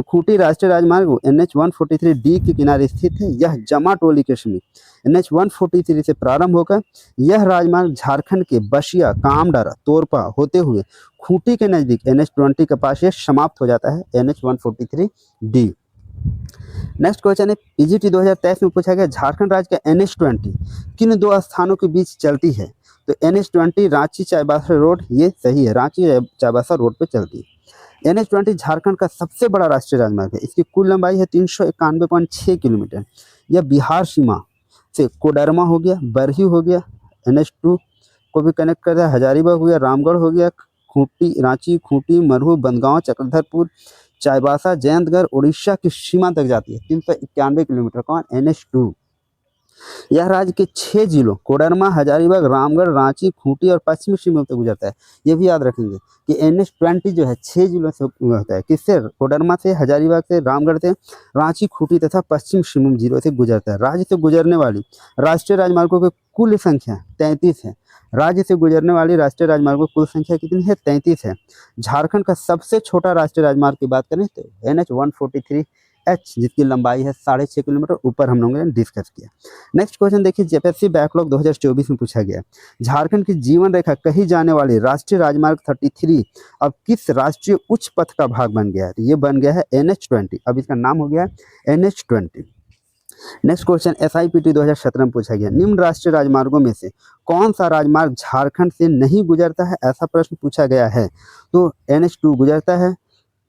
Speaker 1: खूंटी राष्ट्रीय राजमार्ग NH143D के किनारे स्थित है। यह जमाटोली के समीप NH143 से प्रारंभ होकर यह राजमार्ग झारखंड के बसिया, कामडारा, तोरपा होते हुए खूंटी के नजदीक NH20 के पास यह समाप्त हो जाता है NH143D। नेक्स्ट क्वेश्चन है PGT 2023 में पूछा गया झारखंड राज्य का NH20 किन दो स्थानों के बीच चलती है। तो NH20 रांची चाईबासा रोड, ये सही है, रांची चाईबासा रोड पे चलती है। NH20 झारखंड का सबसे बड़ा राष्ट्रीय राजमार्ग है। इसकी कुल लंबाई है 391.6 किलोमीटर। यह बिहार सीमा से कोडरमा हो गया, बरही हो गया, NH2 को भी कनेक्ट करता है, हजारीबाग हो गया, रामगढ़ हो गया, खूंटी, रांची, खूंटी, मरहू, बंदगांव, चक्रधरपुर, चाईबासा, जयंतगढ़ उड़ीसा की सीमा तक जाती है। 391 किलोमीटर। कौन, NH2। यह राज्य के 6 जिलों कोडरमा, हजारीबाग, रामगढ़, रांची, खूंटी और पश्चिमी सिंहभूम से गुजरता है। ये भी याद रखेंगे कि NH20 जो है 6 जिलों से होता है। किससे, कोडरमा से, हजारीबाग से, रामगढ़ से, रांची, खूंटी तथा पश्चिम सिंहभूम जिलों से गुजरता है। राज्य से गुजरने वाली राष्ट्रीय राजमार्गों की कुल संख्या 33 है। राज्य से गुजरने वाली राष्ट्रीय राजमार्गों की कुल संख्या कितनी है, 33 है। झारखंड का सबसे छोटा राष्ट्रीय राजमार्ग की बात करें तो NH143H, जिसकी लंबाई है 6.5 किलोमीटर, ऊपर हम लोगों ने डिस्कस किया। नेक्स्ट क्वेश्चन देखिए JPSC बैकलॉग 2024 में पूछा गया झारखंड की जीवन रेखा कही जाने वाली राष्ट्रीय राजमार्ग 33 अब किस राष्ट्रीय उच्च पथ का भाग बन गया है। तो ये बन गया है NH20, अब इसका नाम हो गया है NH20। नेक्स्ट क्वेश्चन SIPT 2017 में पूछा गया निम्न राष्ट्रीय राजमार्गों में से कौन सा राजमार्ग झारखंड से नहीं गुजरता है, ऐसा प्रश्न पूछा गया है। तो NH2 गुजरता है,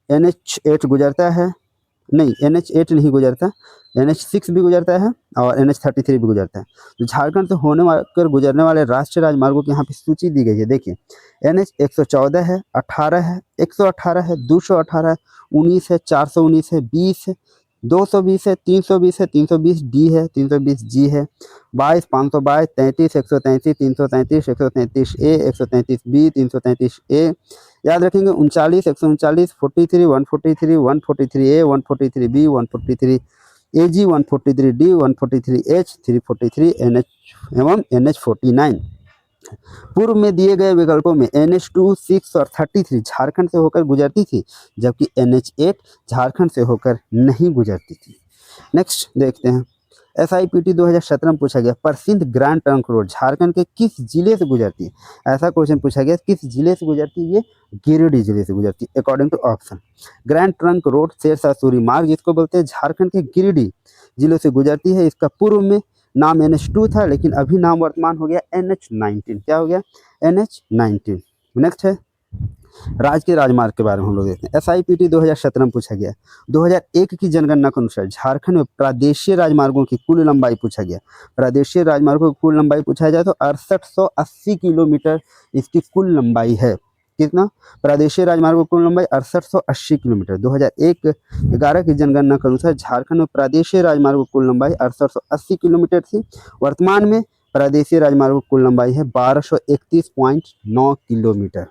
Speaker 1: NH8 गुजरता है, नहीं NH8 नहीं गुजरता, NH6 भी गुजरता है और NH33 भी गुजरता है। तो झारखंड से होकर गुजरने वाले राष्ट्रीय राजमार्गों की यहाँ पे सूची दी गई है। देखिए NH114 है, 18 है, 118 है, 218 है, 19 है, 419 है, 20 है, 220 है, 320 है, 320D है, 320G है, 22, 522, 33, 133, 333, 133A, 133B, 333A, याद रखेंगे 39, 139, 43, 143, 143A, 143B, 143AG, 143D, 143H, 343 NH एवं NH49। पूर्व में दिए गए विकल्पों में NH2, 6 और 33 झारखंड से होकर गुजरती थी, जबकि NH8 झारखंड से होकर नहीं गुजरती थी। नेक्स्ट देखते हैं SIPT 2017 में पूछा गया प्रसिद्ध ग्रैंड ट्रंक रोड झारखंड के किस जिले से गुजरती है। ऐसा क्वेश्चन पूछा गया किस जिले से गुजरती है, ये गिरिडीह जिले से गुजरती है according to option. Grand trunk road Sher Shah Suri मार्ग जिसको बोलते हैं झारखंड के गिरिडीह जिले से गुजरती है। इसका पूर्व में नाम NH2 था लेकिन अभी नाम वर्तमान हो गया NH19। क्या हो गया, NH19। नेक्स्ट है राज्य के राजमार्ग के बारे में हम लोग देखते हैं। SIPT 2017 में पूछा गया। 2001 की जनगणना के अनुसार झारखंड में प्रादेशीय राजमार्गों की कुल लंबाई पूछा गया। प्रादेशीय राजमार्गों की कुल लंबाई पूछा जाए तो 6880 किलोमीटर इसकी कुल लंबाई है। कितना? प्रादेशीय राजमार्गों की कुल लंबाई 6880 किलोमीटर। 2011 की जनगणना के अनुसार झारखंड में प्रादेशीय राजमार्गों की कुल लंबाई 6880 किलोमीटर थी। वर्तमान में प्रादेशीय राजमार्गों की कुल लंबाई है 1231.9 किलोमीटर।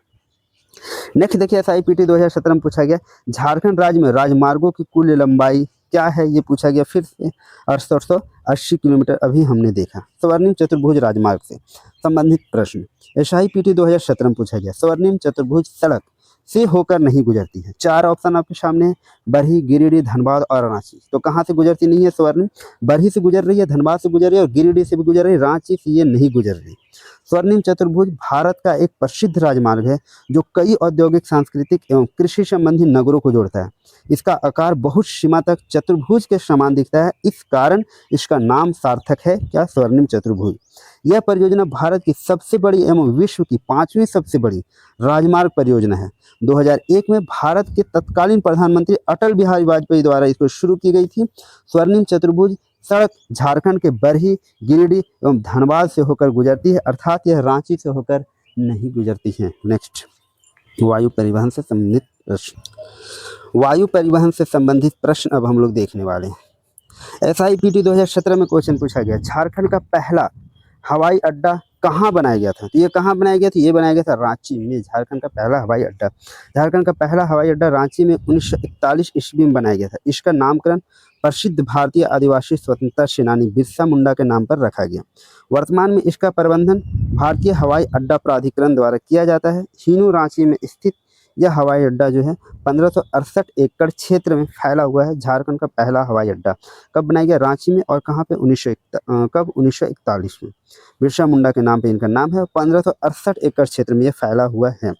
Speaker 1: नेक्स्ट देखिए SIPT 2017 में पूछा गया झारखंड राज्य में राजमार्गों की कुल लंबाई क्या है, ये पूछा गया फिर से 6880 किलोमीटर अभी हमने देखा। स्वर्णिम चतुर्भुज राजमार्ग से संबंधित प्रश्न SIPT 2017 में पूछा गया स्वर्णिम चतुर्भुज सड़क से होकर नहीं गुजरती है। 4 ऑप्शन आपके सामने है, बरही, गिरिडीह, धनबाद और रांची। तो कहाँ से गुजरती नहीं है स्वर्णिम? बरही से गुजर रही है, धनबाद से गुजर रही है और गिरिडीह से भी गुजर रही है, रांची से ये नहीं गुजर रही। स्वर्णिम चतुर्भुज भारत का एक प्रसिद्ध राजमार्ग है जो कई औद्योगिक, सांस्कृतिक एवं कृषि संबंधी नगरों को जोड़ता है। इसका आकार बहुत सीमा तक चतुर्भुज के समान दिखता है, इस कारण इसका नाम सार्थक है क्या? स्वर्णिम चतुर्भुज। यह परियोजना भारत की सबसे बड़ी एवं विश्व की 5वीं सबसे बड़ी राजमार्ग परियोजना है। 2001 में भारत के तत्कालीन प्रधानमंत्री अटल बिहारी वाजपेयी द्वारा इसको शुरू की गई थी। स्वर्णिम चतुर्भुज सड़क झारखंड के बरही, गिरिडीह एवं धनबाद से होकर गुजरती है, अर्थात यह रांची से होकर नहीं गुजरती है। नेक्स्ट, वायु परिवहन से संबंधित प्रश्न। वायु परिवहन से संबंधित प्रश्न अब हम लोग देखने वाले हैं। SIPT 2017 में क्वेश्चन पूछा गया झारखंड का पहला हवाई अड्डा कहाँ बनाया गया था? तो ये कहाँ बनाया गया था? ये बनाया गया था रांची में। झारखंड का पहला हवाई अड्डा, झारखंड का पहला हवाई अड्डा रांची में 1941 ईस्वी में बनाया गया था। इसका नामकरण प्रसिद्ध भारतीय आदिवासी स्वतंत्रता सेनानी बिरसा मुंडा के नाम पर रखा गया। वर्तमान में इसका प्रबंधन भारतीय हवाई अड्डा प्राधिकरण द्वारा किया जाता है। हिनू रांची में स्थित यह हवाई अड्डा जो है 1568 एकड़ क्षेत्र में फैला हुआ है। झारखंड का पहला हवाई अड्डा कब बनाया गया? रांची में। और कहाँ पे? 1941 में। बिरसा मुंडा के नाम पे इनका नाम है। 1568 एकड़ क्षेत्र में यह फैला हुआ है।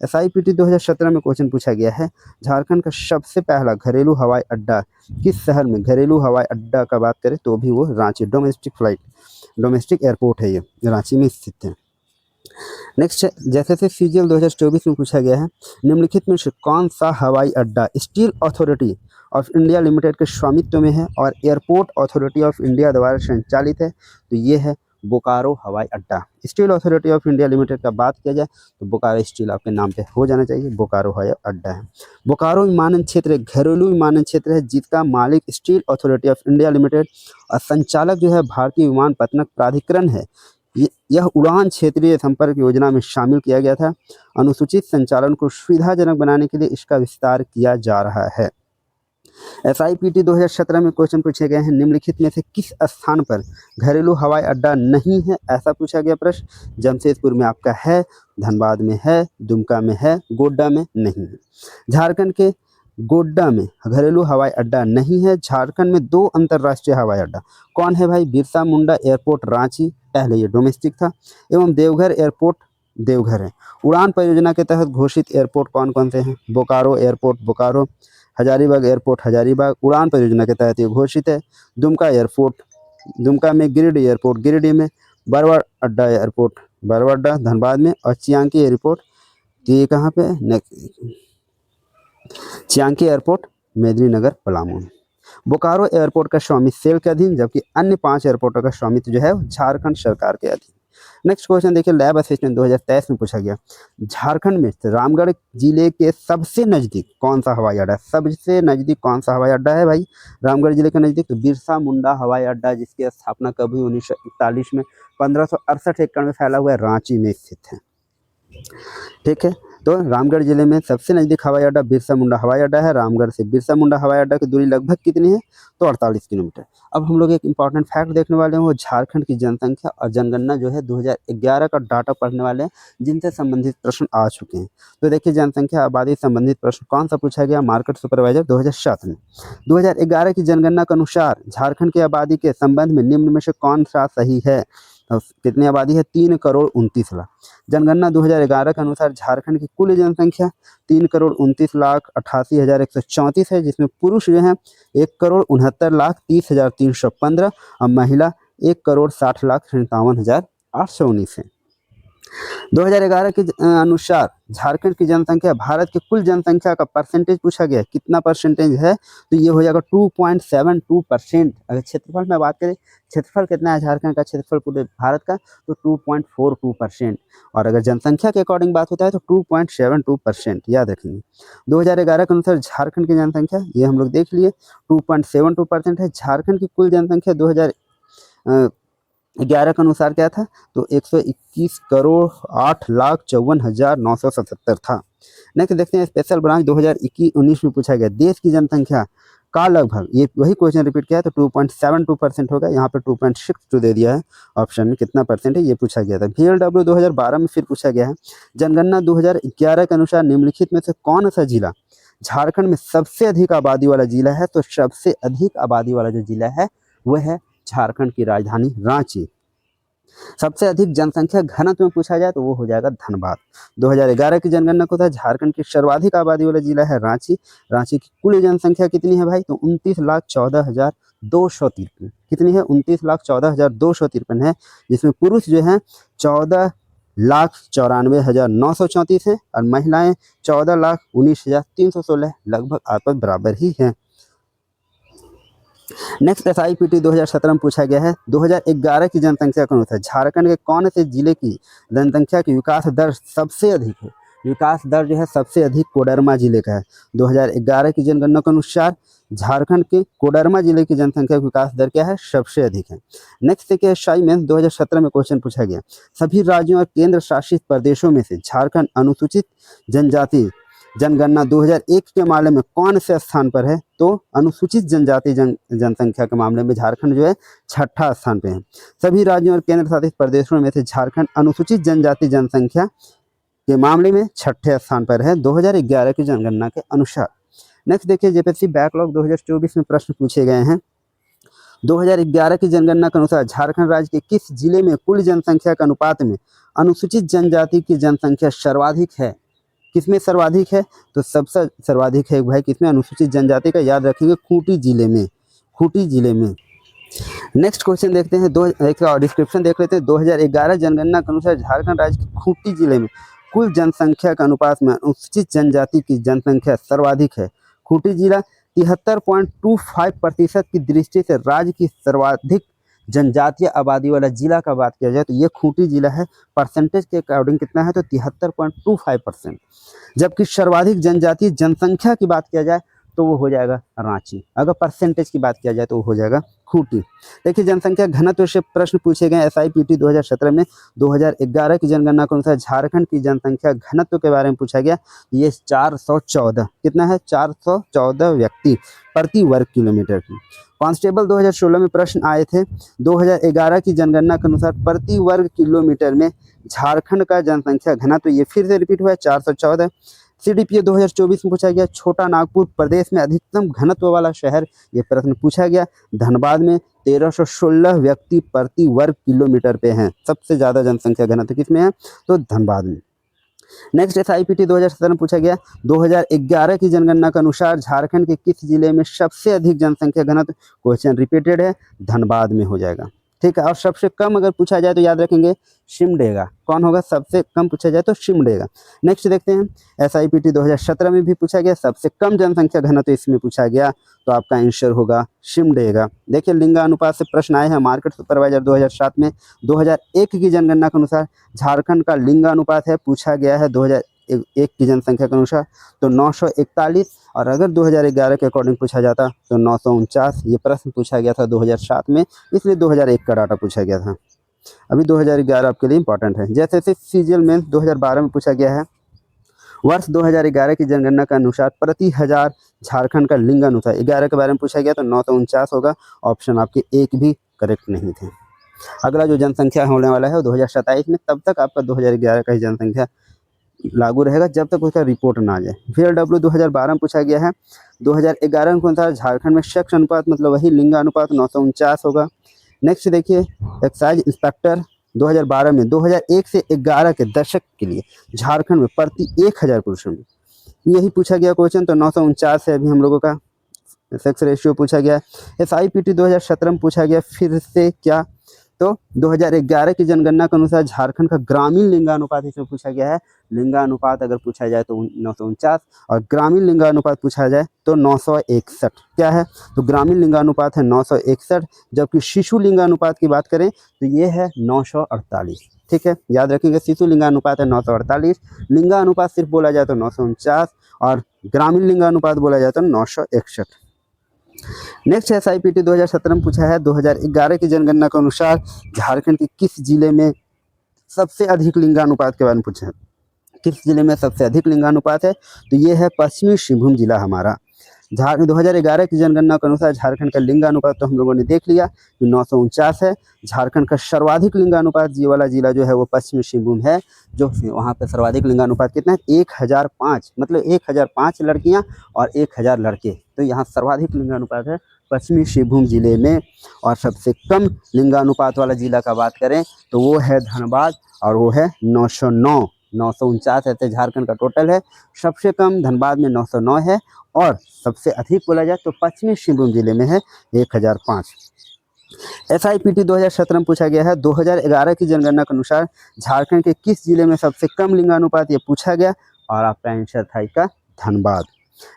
Speaker 1: SIPT 2017 में क्वेश्चन पूछा गया है झारखंड का सबसे पहला घरेलू हवाई अड्डा किस शहर में? घरेलू हवाई अड्डा का बात करें तो भी वो रांची, डोमेस्टिक एयरपोर्ट है, ये रांची में स्थित है। नेक्स्ट, जैसे CGL 2024 में पूछा गया है निम्नलिखित में से कौन सा हवाई अड्डा steel authority of India limited के स्वामित्व में है और एयरपोर्ट अथॉरिटी ऑफ इंडिया द्वारा संचालित है? तो ये है बोकारो हवाई अड्डा। Steel authority of India limited का बात किया जाए तो बोकारो स्टील आपके नाम पे हो जाना चाहिए, बोकारो हवाई अड्डा है। बोकारो विमानन क्षेत्र एक घरेलू विमानन क्षेत्र है जिसका मालिक steel authority of India limited और संचालक जो है भारतीय विमानपत्तन प्राधिकरण है। यह उड़ान क्षेत्रीय संपर्क योजना में शामिल किया गया था। अनुसूचित संचालन को सुविधाजनक बनाने के लिए इसका विस्तार किया जा रहा है। SIPT 2017 में क्वेश्चन पूछे गए हैं निम्नलिखित में से किस स्थान पर घरेलू हवाई अड्डा नहीं है? ऐसा पूछा गया प्रश्न। जमशेदपुर में आपका है, धनबाद में है, दुमका में है, गोड्डा में नहीं है। झारखंड के गोड्डा में घरेलू हवाई अड्डा नहीं है। झारखंड में 2 अंतर्राष्ट्रीय हवाई अड्डा कौन है भाई? बिरसा मुंडा एयरपोर्ट रांची, पहले ये डोमेस्टिक था, एवं देवघर एयरपोर्ट देवघर है। उड़ान परियोजना के तहत घोषित एयरपोर्ट कौन कौन से हैं? बोकारो एयरपोर्ट बोकारो, हजारीबाग एयरपोर्ट हजारीबाग उड़ान परियोजना के तहत ये घोषित है। दुमका एयरपोर्ट दुमका में, गिरिडीह एयरपोर्ट गिरिडीह में, बरवाड़ अड्डा एयरपोर्ट बरवाड्डा धनबाद में और चियांकी एयरपोर्ट, तो ये कहाँ पे? चियांकी एयरपोर्ट मेदिनीनगर पलामू में। बोकारो एयरपोर्ट का स्वामित्व सेल के अधीन, जबकि अन्य 5 एयरपोर्टों का स्वामित्व जो है झारखंड सरकार के अधीन। नेक्स्ट क्वेश्चन देखिए लैब असिस्टेंट 2023 में पूछा गया झारखंड में रामगढ़ जिले के सबसे नज़दीक कौन सा हवाई अड्डा है? सबसे नज़दीक कौन सा हवाई अड्डा है भाई रामगढ़ जिले के नज़दीक? तो बिरसा मुंडा हवाई अड्डा, जिसकी स्थापना कब हुई? 1941 में। 1568 एकड़ में फैला हुआ है, रांची में स्थित है। ठीक है, तो रामगढ़ जिले में सबसे नज़दीक हवाई अड्डा बिरसा मुंडा हवाई अड्डा है। रामगढ़ से बिरसा मुंडा हवाई अड्डा की दूरी लगभग कितनी है? तो 48 किलोमीटर। अब हम लोग एक इंपॉर्टेंट फैक्ट देखने वाले हैं, वो झारखंड की जनसंख्या और जनगणना जो है 2011 का डाटा पढ़ने वाले हैं, जिनसे संबंधित प्रश्न आ चुके हैं। तो देखिए जनसंख्या आबादी संबंधित प्रश्न कौन सा पूछा गया? मार्केट सुपरवाइजर 2007 में। 2011 की जनगणना के अनुसार झारखंड की आबादी के संबंध में निम्न में से कौन सा सही है? कितनी आबादी है? 3,29,00,000। जनगणना 2011 के अनुसार झारखंड की कुल जनसंख्या 3,29,88,134 है, जिसमें पुरुष जो है 1,69,30,315 और महिला 1,60,57,819 है। 2011 के अनुसार झारखंड की जनसंख्या भारत की कुल जनसंख्या का परसेंटेज पूछा गया है, कितना परसेंटेज है, तो ये हो जाएगा 2.72%। अगर क्षेत्रफल में बात करें, क्षेत्रफल कितना है झारखंड का, क्षेत्रफल पूरे भारत का, तो 2.42%। और अगर जनसंख्या के अकॉर्डिंग बात होता है तो 2.72%, याद रखेंगे। 2011 के अनुसार झारखंड की जनसंख्या ये हम लोग देख लिए 2.72% है। झारखंड की कुल जनसंख्या 2011 के अनुसार क्या था, तो 121,08,54,977 था। नेक्स्ट देखते हैं स्पेशल ब्रांच 2021-19 में पूछा गया देश की जनसंख्या का लगभग, ये वही क्वेश्चन रिपीट किया है, तो 2.72% होगा, यहाँ पे 2.62 दे दिया है ऑप्शन में, कितना परसेंट है ये पूछा गया था। VLW 2012 में फिर पूछा गया है जनगणना 2011 के अनुसार निम्नलिखित में से कौन सा जिला झारखंड में सबसे अधिक आबादी वाला जिला है, तो सबसे अधिक आबादी वाला जो जिला है वह है झारखंड की राजधानी रांची। सबसे अधिक जनसंख्या घनत्व में पूछा जाए तो वो हो जाएगा धनबाद। 2011 की जनगणना को था, झारखंड की सर्वाधिक आबादी वाला जिला है रांची। रांची की कुल जनसंख्या कितनी है भाई, तो 29,14,253। कितनी है, 29,14,253 है, जिसमें पुरुष जो है 14,94,934 है और महिलाएं 14,19,316, लगभग आपस बराबर ही है। नेक्स्ट SIPT 2017 में पूछा गया है 2011 की जनसंख्या के अनुसार झारखंड के कौन से जिले की जनसंख्या की विकास दर सबसे अधिक है। विकास दर जो है सबसे अधिक कोडरमा जिले का है। 2011 की जनगणना के अनुसार झारखंड के कोडरमा जिले की जनसंख्या की विकास दर क्या है, सबसे अधिक है। नेक्स्ट देखिए SI मेंस 2017 में क्वेश्चन पूछा गया सभी राज्यों और केंद्र शासित प्रदेशों में से झारखंड अनुसूचित जनजाति जनगणना 2001 के मामले में कौन से स्थान पर है, तो अनुसूचित जनजाति जनसंख्या के मामले में झारखंड जो है 6ठा स्थान पे है। सभी राज्यों और केंद्र शासित प्रदेशों में से झारखंड अनुसूचित जनजाति जनसंख्या के मामले में 6ठे स्थान पर है 2011 की जनगणना के अनुसार। नेक्स्ट देखिए JPSC बैकलॉग 2024 में प्रश्न पूछे गए हैं 2011 की जनगणना के अनुसार झारखंड राज्य के किस जिले में कुल जनसंख्या के अनुपात में अनुसूचित जनजाति की जनसंख्या सर्वाधिक है। किसमें सर्वाधिक है, तो सबसे सर्वाधिक है भाई किसमें, अनुसूचित जनजाति का, याद रखेंगे खूंटी जिले में, खूंटी जिले में। नेक्स्ट क्वेश्चन देखते हैं, एक डिस्क्रिप्शन देख लेते हैं। 2011 जनगणना के अनुसार झारखंड राज्य के खूंटी जिले में कुल जनसंख्या के अनुपात में अनुसूचित जनजाति की जनसंख्या सर्वाधिक है। खूंटी जिला 73.25% की दृष्टि से राज्य की सर्वाधिक जनजातीय आबादी वाला जिला का बात किया जाए तो ये खूंटी जिला है। परसेंटेज के अकॉर्डिंग कितना है, तो 73.25%। जबकि सर्वाधिक जनजातीय जनसंख्या की बात किया जाए तो वो हो जाएगा रांची। अगर परसेंटेज की बात किया जाए तो वो हो जाएगा खूंटी। देखिए जनसंख्या घनत्व से प्रश्न पूछे गए SIPT 2017 में 2011 की जनगणना के अनुसार झारखंड की जनसंख्या घनत्व के बारे में पूछा गया। ये 414, कितना है, 414 व्यक्ति प्रति वर्ग किलोमीटर की। कांस्टेबल 2016 में प्रश्न आए थे 2011 की जनगणना के अनुसार प्रति वर्ग किलोमीटर में झारखंड का जनसंख्या घनत्व, ये फिर से रिपीट हुआ है 414। CDPO 2024 में पूछा गया छोटा नागपुर प्रदेश में अधिकतम घनत्व वाला शहर, ये प्रश्न पूछा गया। धनबाद में 1316 व्यक्ति प्रति वर्ग किलोमीटर पे हैं। सबसे ज़्यादा जनसंख्या घनत्व किसमें है, तो धनबाद में। नेक्स्ट SIPT 2017 में पूछा गया 2011 की जनगणना के अनुसार झारखंड के किस जिले में सबसे अधिक जनसंख्या घनत्व, क्वेश्चन रिपीटेड है, धनबाद में हो जाएगा। ठीक है, और सबसे कम अगर पूछा जाए तो याद रखेंगे सिमडेगा। कौन होगा, सबसे कम पूछा जाए तो सिमडेगा। नेक्स्ट देखते हैं SIPT 2017 में भी पूछा गया सबसे कम जनसंख्या घनत्व इसमें पूछा गया, तो आपका आंसर होगा सिमडेगा। देखिए लिंगानुपात से प्रश्न आए हैं मार्केट सुपरवाइजर 2007 में। 2001 की जनगणना के अनुसार झारखंड का लिंगानुपात है, पूछा गया है 2001 की जनसंख्या के अनुसार तो 941, और अगर 2011 के अकॉर्डिंग पूछा जाता तो 949। ये प्रश्न पूछा गया था 2007 में, इसलिए 2001 का डाटा पूछा गया था। अभी 2011 आपके लिए इंपॉर्टेंट है। जैसे CGL मेंस 2012 में पूछा गया है वर्ष 2011 की जनगणना के अनुसार प्रति हजार झारखंड का लिंगानुपात 11 के बारे में पूछा गया तो 949 होगा। ऑप्शन आपके एक भी करेक्ट नहीं थे। अगला जो जनसंख्या होने वाला है वो 2027 में, तब तक आपका 2011 का ही जनसंख्या लागू रहेगा जब तक उसका रिपोर्ट ना आ जाए। VLW 2012 में पूछा गया है 2011 के अनुसार झारखंड में सेक्स अनुपात मतलब वही लिंगानुपात 949 होगा। नेक्स्ट देखिए एक्साइज इंस्पेक्टर 2012 में 2001 से 11 के दशक के लिए झारखंड में प्रति 1000 पुरुषों में यही पूछा गया क्वेश्चन, तो 949 है अभी हम लोगों का सेक्स रेशियो पूछा गया। SIPT 2017 में पूछा गया फिर से क्या, तो 2011 की जनगणना के अनुसार झारखंड का ग्रामीण लिंगानुपात इसमें पूछा गया है। लिंगानुपात अगर पूछा जाए तो 949 और ग्रामीण लिंगानुपात पूछा जाए तो 961 क्या है। तो ग्रामीण लिंगानुपात है 961, जबकि शिशु लिंगानुपात की बात करें तो ये है 948। ठीक है, याद रखेंगे शिशु लिंगानुपात है 948, लिंगानुपात सिर्फ बोला जाए तो 949 और ग्रामीण लिंगानुपात बोला जाए तो 961। नेक्स्ट SIPT 2017 में पूछा है 2011 की जनगणना के अनुसार झारखंड के किस जिले में सबसे अधिक लिंगानुपात के बारे में पूछा है। किस जिले में सबसे अधिक लिंगानुपात है, तो ये है पश्चिमी सिंहभूम जिला हमारा। 2011 की जनगणना के अनुसार झारखंड का लिंगानुपात तो हम लोगों ने देख लिया कि 949 है। झारखंड का सर्वाधिक लिंगानुपात ये वाला जिला जो है वो पश्चिमी सिंहभूम है, जो वहाँ पे सर्वाधिक लिंगानुपात कितना है 1005, मतलब 1005 लड़कियाँ और 1000 लड़के। तो यहाँ सर्वाधिक लिंगानुपात है पश्चिमी सिंहभूम जिले में। और सबसे कम लिंगानुपात वाला जिला का बात करें तो वो है धनबाद और वो है 909। 949 ऐसे झारखंड का टोटल है, सबसे कम धनबाद में 909 है और सबसे अधिक बोला जाए तो पश्चिमी सिंहभूम जिले में है 1005। SIPT 2017 में पूछा गया है 2011 की जनगणना के अनुसार झारखंड के किस जिले में सबसे कम लिंगानुपात, ये पूछा गया और आपका आंसर था इसका धनबाद।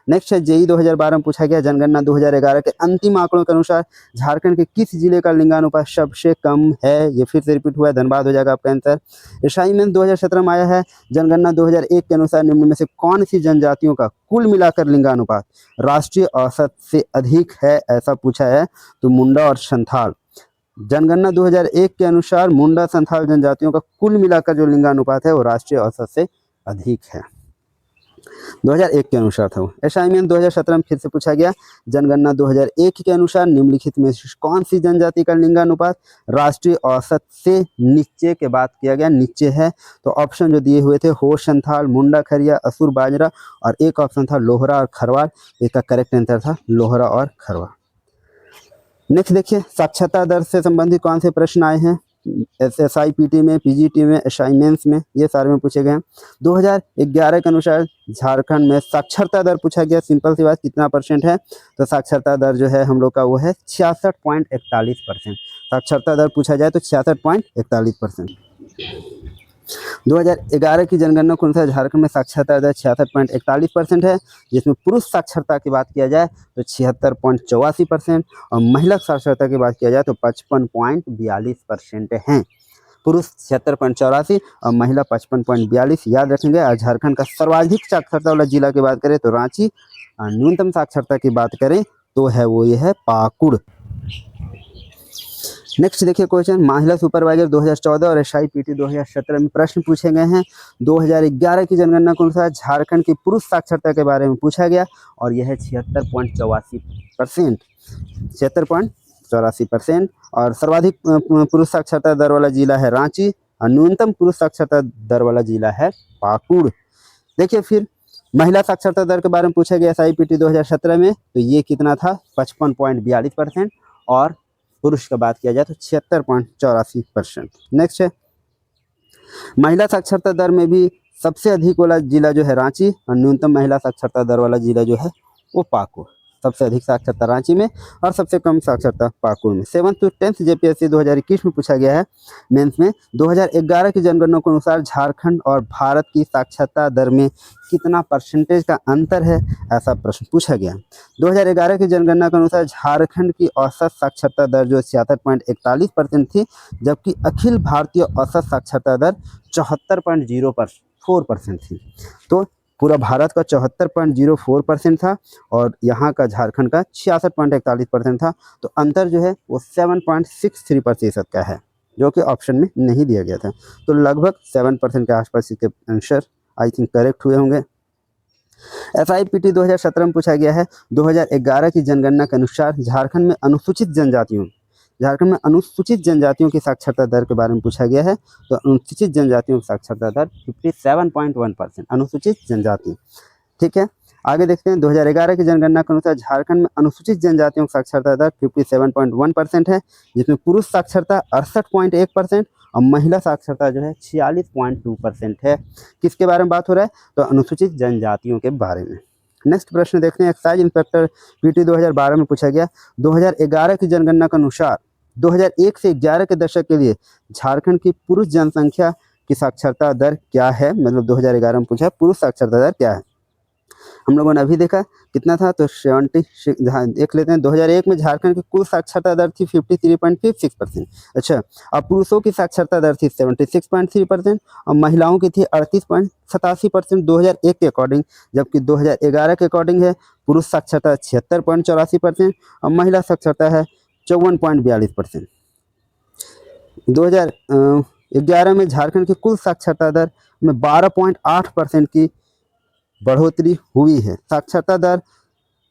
Speaker 1: नेक्स्ट है JEE 2012 में पूछा गया जनगणना 2011 के अंतिम आंकड़ों के अनुसार झारखंड के किस जिले का लिंगानुपात सबसे कम है, ये फिर से रिपीट हुआ है, धनबाद हो जाएगा आपका आंसर। असाइनमेंट 2017 में आया है जनगणना 2001 के अनुसार निम्न में से कौन सी जनजातियों का कुल मिलाकर लिंगानुपात राष्ट्रीय औसत से अधिक है, ऐसा पूछा है। तो मुंडा और संथाल। जनगणना 2001 के अनुसार मुंडा संथाल जनजातियों का कुल मिलाकर जो लिंगानुपात है वो राष्ट्रीय औसत से अधिक है, 2001 के अनुसार था वो। असाइनमेंट 2017 में फिर से पूछा गया जनगणना 2001 के अनुसार निम्नलिखित में कौन सी जनजाति का लिंगानुपात राष्ट्रीय औसत से नीचे के बात किया गया, नीचे है। तो ऑप्शन जो दिए हुए थे हो संथाल, मुंडा खरिया, असुर बाजरा और एक ऑप्शन था लोहरा और खरवाल। इसका करेक्ट आंसर था लोहरा और खरवाल। नेक्स्ट देखिए साक्षरता दर से संबंधित कौन से प्रश्न आए हैं SIPT में, PGT में, असाइनमेंट्स में, ये सारे में पूछे गए हैं। 2011 के अनुसार झारखंड में साक्षरता दर पूछा गया, सिंपल सी बात कितना % है, तो साक्षरता दर जो है हम लोग का वो है 66.41%। साक्षरता दर पूछा जाए तो 66.41%। 2011 की जनगणना के अनुसार झारखंड में साक्षरता दर 66.41% है, जिसमें पुरुष साक्षरता की बात किया जाए तो 76.84% और महिला साक्षरता की बात किया जाए तो 55.42% है। पुरुष 76.84 और महिला 55.42, याद रखेंगे। और झारखंड का सर्वाधिक साक्षरता वाला जिला की बात करें तो रांची, और न्यूनतम साक्षरता की बात करें तो है वो ये है पाकुड़। नेक्स्ट देखिए क्वेश्चन महिला सुपरवाइजर 2014 और SIPT 2017 में प्रश्न पूछे गए हैं। 2011 की जनगणना के अनुसार झारखंड की पुरुष साक्षरता के बारे में पूछा गया और यह है 76.84%, 76.84%। और सर्वाधिक पुरुष साक्षरता दर वाला जिला है रांची और न्यूनतम पुरुष साक्षरता दर वाला जिला है पाकुड़। देखिए फिर महिला साक्षरता दर के बारे में पूछा गया SIPT 2017 में, तो ये कितना था 55.42% और पुरुष का बात किया जाए तो 76.84%। नेक्स्ट है महिला साक्षरता दर में भी सबसे अधिक वाला जिला जो है रांची और न्यूनतम महिला साक्षरता दर वाला जिला जो है वो पाकुड़। सबसे अधिक साक्षरता रांची में और सबसे कम साक्षरता पाकुड़ में। 7th to 10th JPSC 2021 में पूछा गया है मेंस में 2011 की जनगणना के अनुसार झारखंड और भारत की साक्षरता दर में कितना % का अंतर है, ऐसा प्रश्न पूछा गया। 2011 की जनगणना के अनुसार झारखंड की औसत साक्षरता दर जो 66.41% थी, जबकि अखिल भारतीय औसत साक्षरता दर 74.04% थी। तो पूरा भारत का 74.04% था और यहाँ का झारखंड का 66.41% था। तो अंतर जो है वो 7.63% का है, जो कि ऑप्शन में नहीं दिया गया था। तो लगभग 7% के आसपास इसके आंसर आई थिंक करेक्ट हुए होंगे। SIPT 2017 में पूछा गया है 2011 की जनगणना के अनुसार झारखंड में अनुसूचित जनजातियों की साक्षरता दर के बारे में पूछा गया है। तो अनुसूचित जनजातियों की साक्षरता दर 57.1%, अनुसूचित जनजाति। ठीक है, आगे देखते हैं 2011 की जनगणना के अनुसार झारखंड में अनुसूचित जनजातियों की साक्षरता दर 57.1% है, जिसमें पुरुष साक्षरता 68.1% और महिला साक्षरता जो है 46.2% है। किसके बारे में बात हो रहा है, तो अनुसूचित जनजातियों के बारे में। नेक्स्ट प्रश्न देखते हैं एक्साइज इंस्पेक्टर PT 2012 में पूछा गया 2011 की जनगणना के अनुसार 2001 से 11 के दशक के लिए झारखंड की पुरुष जनसंख्या की साक्षरता दर क्या है, मतलब 2011 में पूछा पुरुष साक्षरता दर क्या है। हम लोगों ने अभी देखा कितना था, तो 76 देख लेते हैं। 2001 में झारखंड की कुल साक्षरता दर थी 53.56%। अच्छा, अब पुरुषों की साक्षरता दर थी 76.3% और महिलाओं की थी 38.87% 2001 के अकॉर्डिंग, जबकि 2011 के अकॉर्डिंग है पुरुष साक्षरता 76.84% और महिला साक्षरता है 54.42%। 2011 में झारखंड की कुल साक्षरता दर में 12.8% की बढ़ोतरी हुई है। साक्षरता दर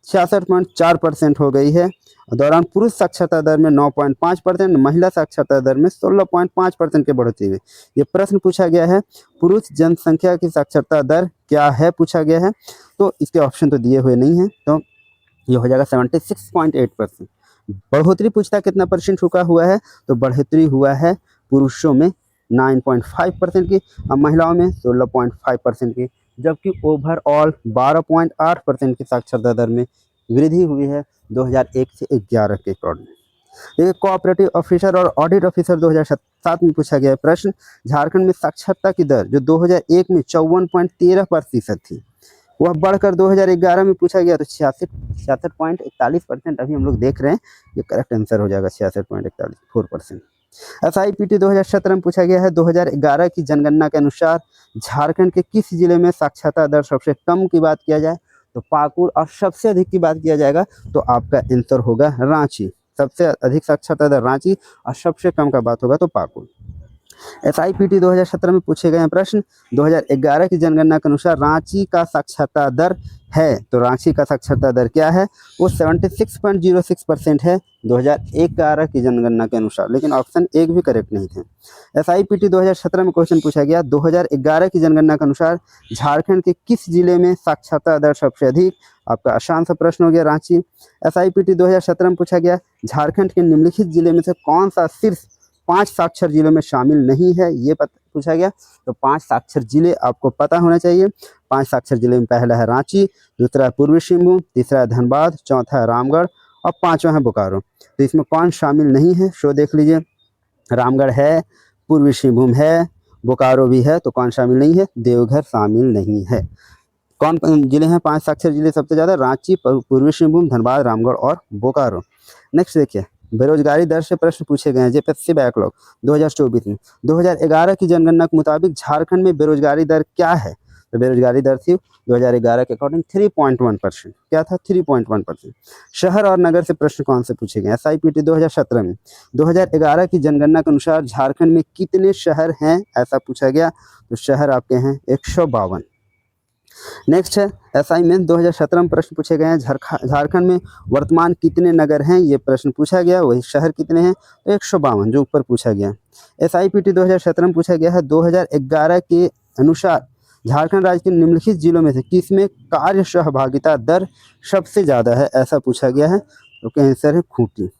Speaker 1: 66.4% हो गई है। दौरान पुरुष साक्षरता दर में 9.5%, महिला साक्षरता दर में 16.5% की बढ़ोतरी हुई। ये प्रश्न पूछा गया है, पुरुष जनसंख्या की साक्षरता दर क्या है पूछा गया है, तो इसके ऑप्शन तो दिए हुए नहीं है, तो ये हो जाएगा 76.8%। बढ़ोतरी पूछता कितना परसेंट हुआ है, तो बढ़ोतरी हुआ है पुरुषों में 9.5% की और महिलाओं में 16.5% की, जबकि ओवरऑल 12.8% की साक्षरता दर में वृद्धि हुई है 2001 से 11 के अकॉर्डिंग। देखिए, कोऑपरेटिव ऑफिसर और ऑडिट ऑफिसर 2007 में पूछा गया प्रश्न, झारखंड में साक्षरता की दर जो 2001 में 54.13% थी, वह बढ़कर 2011 में पूछा गया तो 66.41%। अभी हम लोग देख रहे हैं, ये करेक्ट आंसर हो जाएगा 66.4%। SIPT 2017 में पूछा गया है, 2011 की जनगणना के अनुसार झारखंड के किस जिले में साक्षरता दर सबसे कम की बात किया जाए, तो पाकुड़, और सबसे अधिक की बात किया जाएगा तो आपका आंसर होगा रांची। सबसे अधिक साक्षरता दर रांची और सबसे कम का बात होगा तो पाकुड़। SIPT 2017 में पूछे गए प्रश्न, 2011 की जनगणना के अनुसार रांची का साक्षरता दर है, तो रांची का साक्षरता दर क्या है, वो 76.06% है 2011 की जनगणना के अनुसार, लेकिन ऑप्शन एक भी करेक्ट नहीं थे। SIPT 2017 में क्वेश्चन पूछा गया, 2011 की जनगणना के अनुसार झारखंड के किस जिले में साक्षरता दर सबसे अधिक, आपका आसान सा प्रश्न हो गया रांची। SIPT 2017 में पूछा गया, झारखंड के निम्नलिखित जिले में से कौन सा शीर्ष 5 साक्षर जिलों में शामिल नहीं है, ये पूछा गया, तो 5 साक्षर जिले आपको पता होना चाहिए। 5 साक्षर जिले में पहला है रांची, दूसरा है पूर्वी सिंहभूम, तीसरा है धनबाद, चौथा है रामगढ़ और 5वां है बोकारो। तो इसमें कौन शामिल नहीं है, शो देख लीजिए, रामगढ़ है, पूर्वी सिंहभूम है, बोकारो भी है, तो कौन शामिल नहीं है, देवघर शामिल नहीं है। कौन जिले हैं 5 साक्षर जिले सबसे ज़्यादा, रांची, पूर्वी सिंहभूम, धनबाद, रामगढ़ और बोकारो। नेक्स्ट देखिए, बेरोजगारी दर से प्रश्न पूछे गए हैं JPSC बैकलॉग 2024 में। 2011 की जनगणना के मुताबिक झारखंड में बेरोजगारी दर क्या है, तो बेरोजगारी दर थी 2011 के अकॉर्डिंग 3.1%। क्या था, 3.1%। शहर और नगर से प्रश्न कौन से पूछे गए, SIPT 2017 में 2011 की जनगणना के अनुसार झारखंड में कितने शहर हैं, ऐसा पूछा गया, तो शहर आपके हैं 152। नेक्स्ट है असाइनमेंट 2017 में प्रश्न पूछे गए हैं, झारखंड में वर्तमान कितने नगर हैं, ये प्रश्न पूछा गया, वही शहर कितने हैं, तो 152 जो ऊपर पूछा गया। SIPT 2017 में पूछा गया है, 2011 के अनुसार झारखंड राज्य के निम्नलिखित जिलों में से किसमें कार्य सहभागिता दर सबसे ज़्यादा है, ऐसा पूछा गया है, तो आंसर है खूंटी।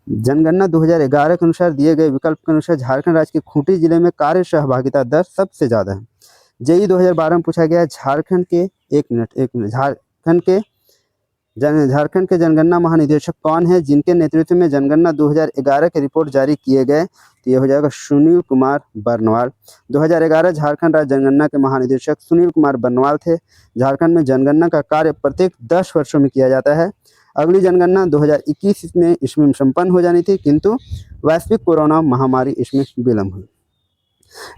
Speaker 1: जनगणना 2011 के अनुसार दिए गए विकल्प के अनुसार झारखंड राज्य के खूंटी जिले में कार्य सहभागिता दर सबसे ज़्यादा है। JEE 2012 में पूछा गया, झारखंड के जनगणना महानिदेशक कौन है, जिनके नेतृत्व में जनगणना 2011 के रिपोर्ट जारी किए गए, तो ये हो जाएगा सुनील कुमार बरनवाल। 2011 झारखंड राज्य जनगणना के महानिदेशक सुनील कुमार बरनवाल थे। झारखंड में जनगणना का कार्य प्रत्येक 10 वर्षों में किया जाता है। अगली जनगणना 2021 में इसमें संपन्न हो जानी थी, किंतु वैश्विक कोरोना महामारी इसमें विलम्ब हुई।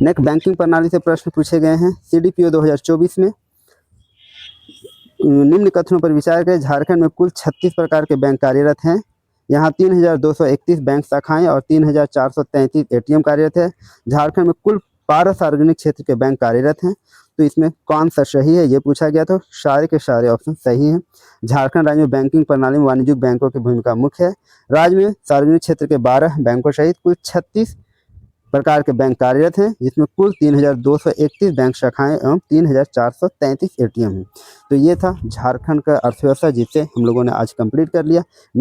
Speaker 1: नेक्स्ट बैंकिंग प्रणाली से प्रश्न पूछे गए हैं। CDPO 2024 में निम्न कथनों पर विचार करें, झारखंड में कुल 36 प्रकार के बैंक कार्यरत हैं। यहाँ 3231 बैंक शाखाएं और 3433 ATM कार्यरत है। झारखंड में कुल 12 सार्वजनिक क्षेत्र के बैंक कार्यरत हैं, तो इसमें कौन सा सही है, ये पूछा गया, तो सारे के सारे ऑप्शन सही हैं। झारखंड राज्य में बैंकिंग प्रणाली में वाणिज्यिक बैंकों की भूमिका मुख्य है। राज्य में सार्वजनिक क्षेत्र के 12 बैंकों सहित कुल 36 प्रकार के बैंक कार्यरत हैं, जिसमें कुल 3231 बैंक शाखाएं एवं 3433 ATM हैं। तो ये था झारखंड का अर्थव्यवस्था, जिसे हम लोगों ने आज कंप्लीट कर लिया।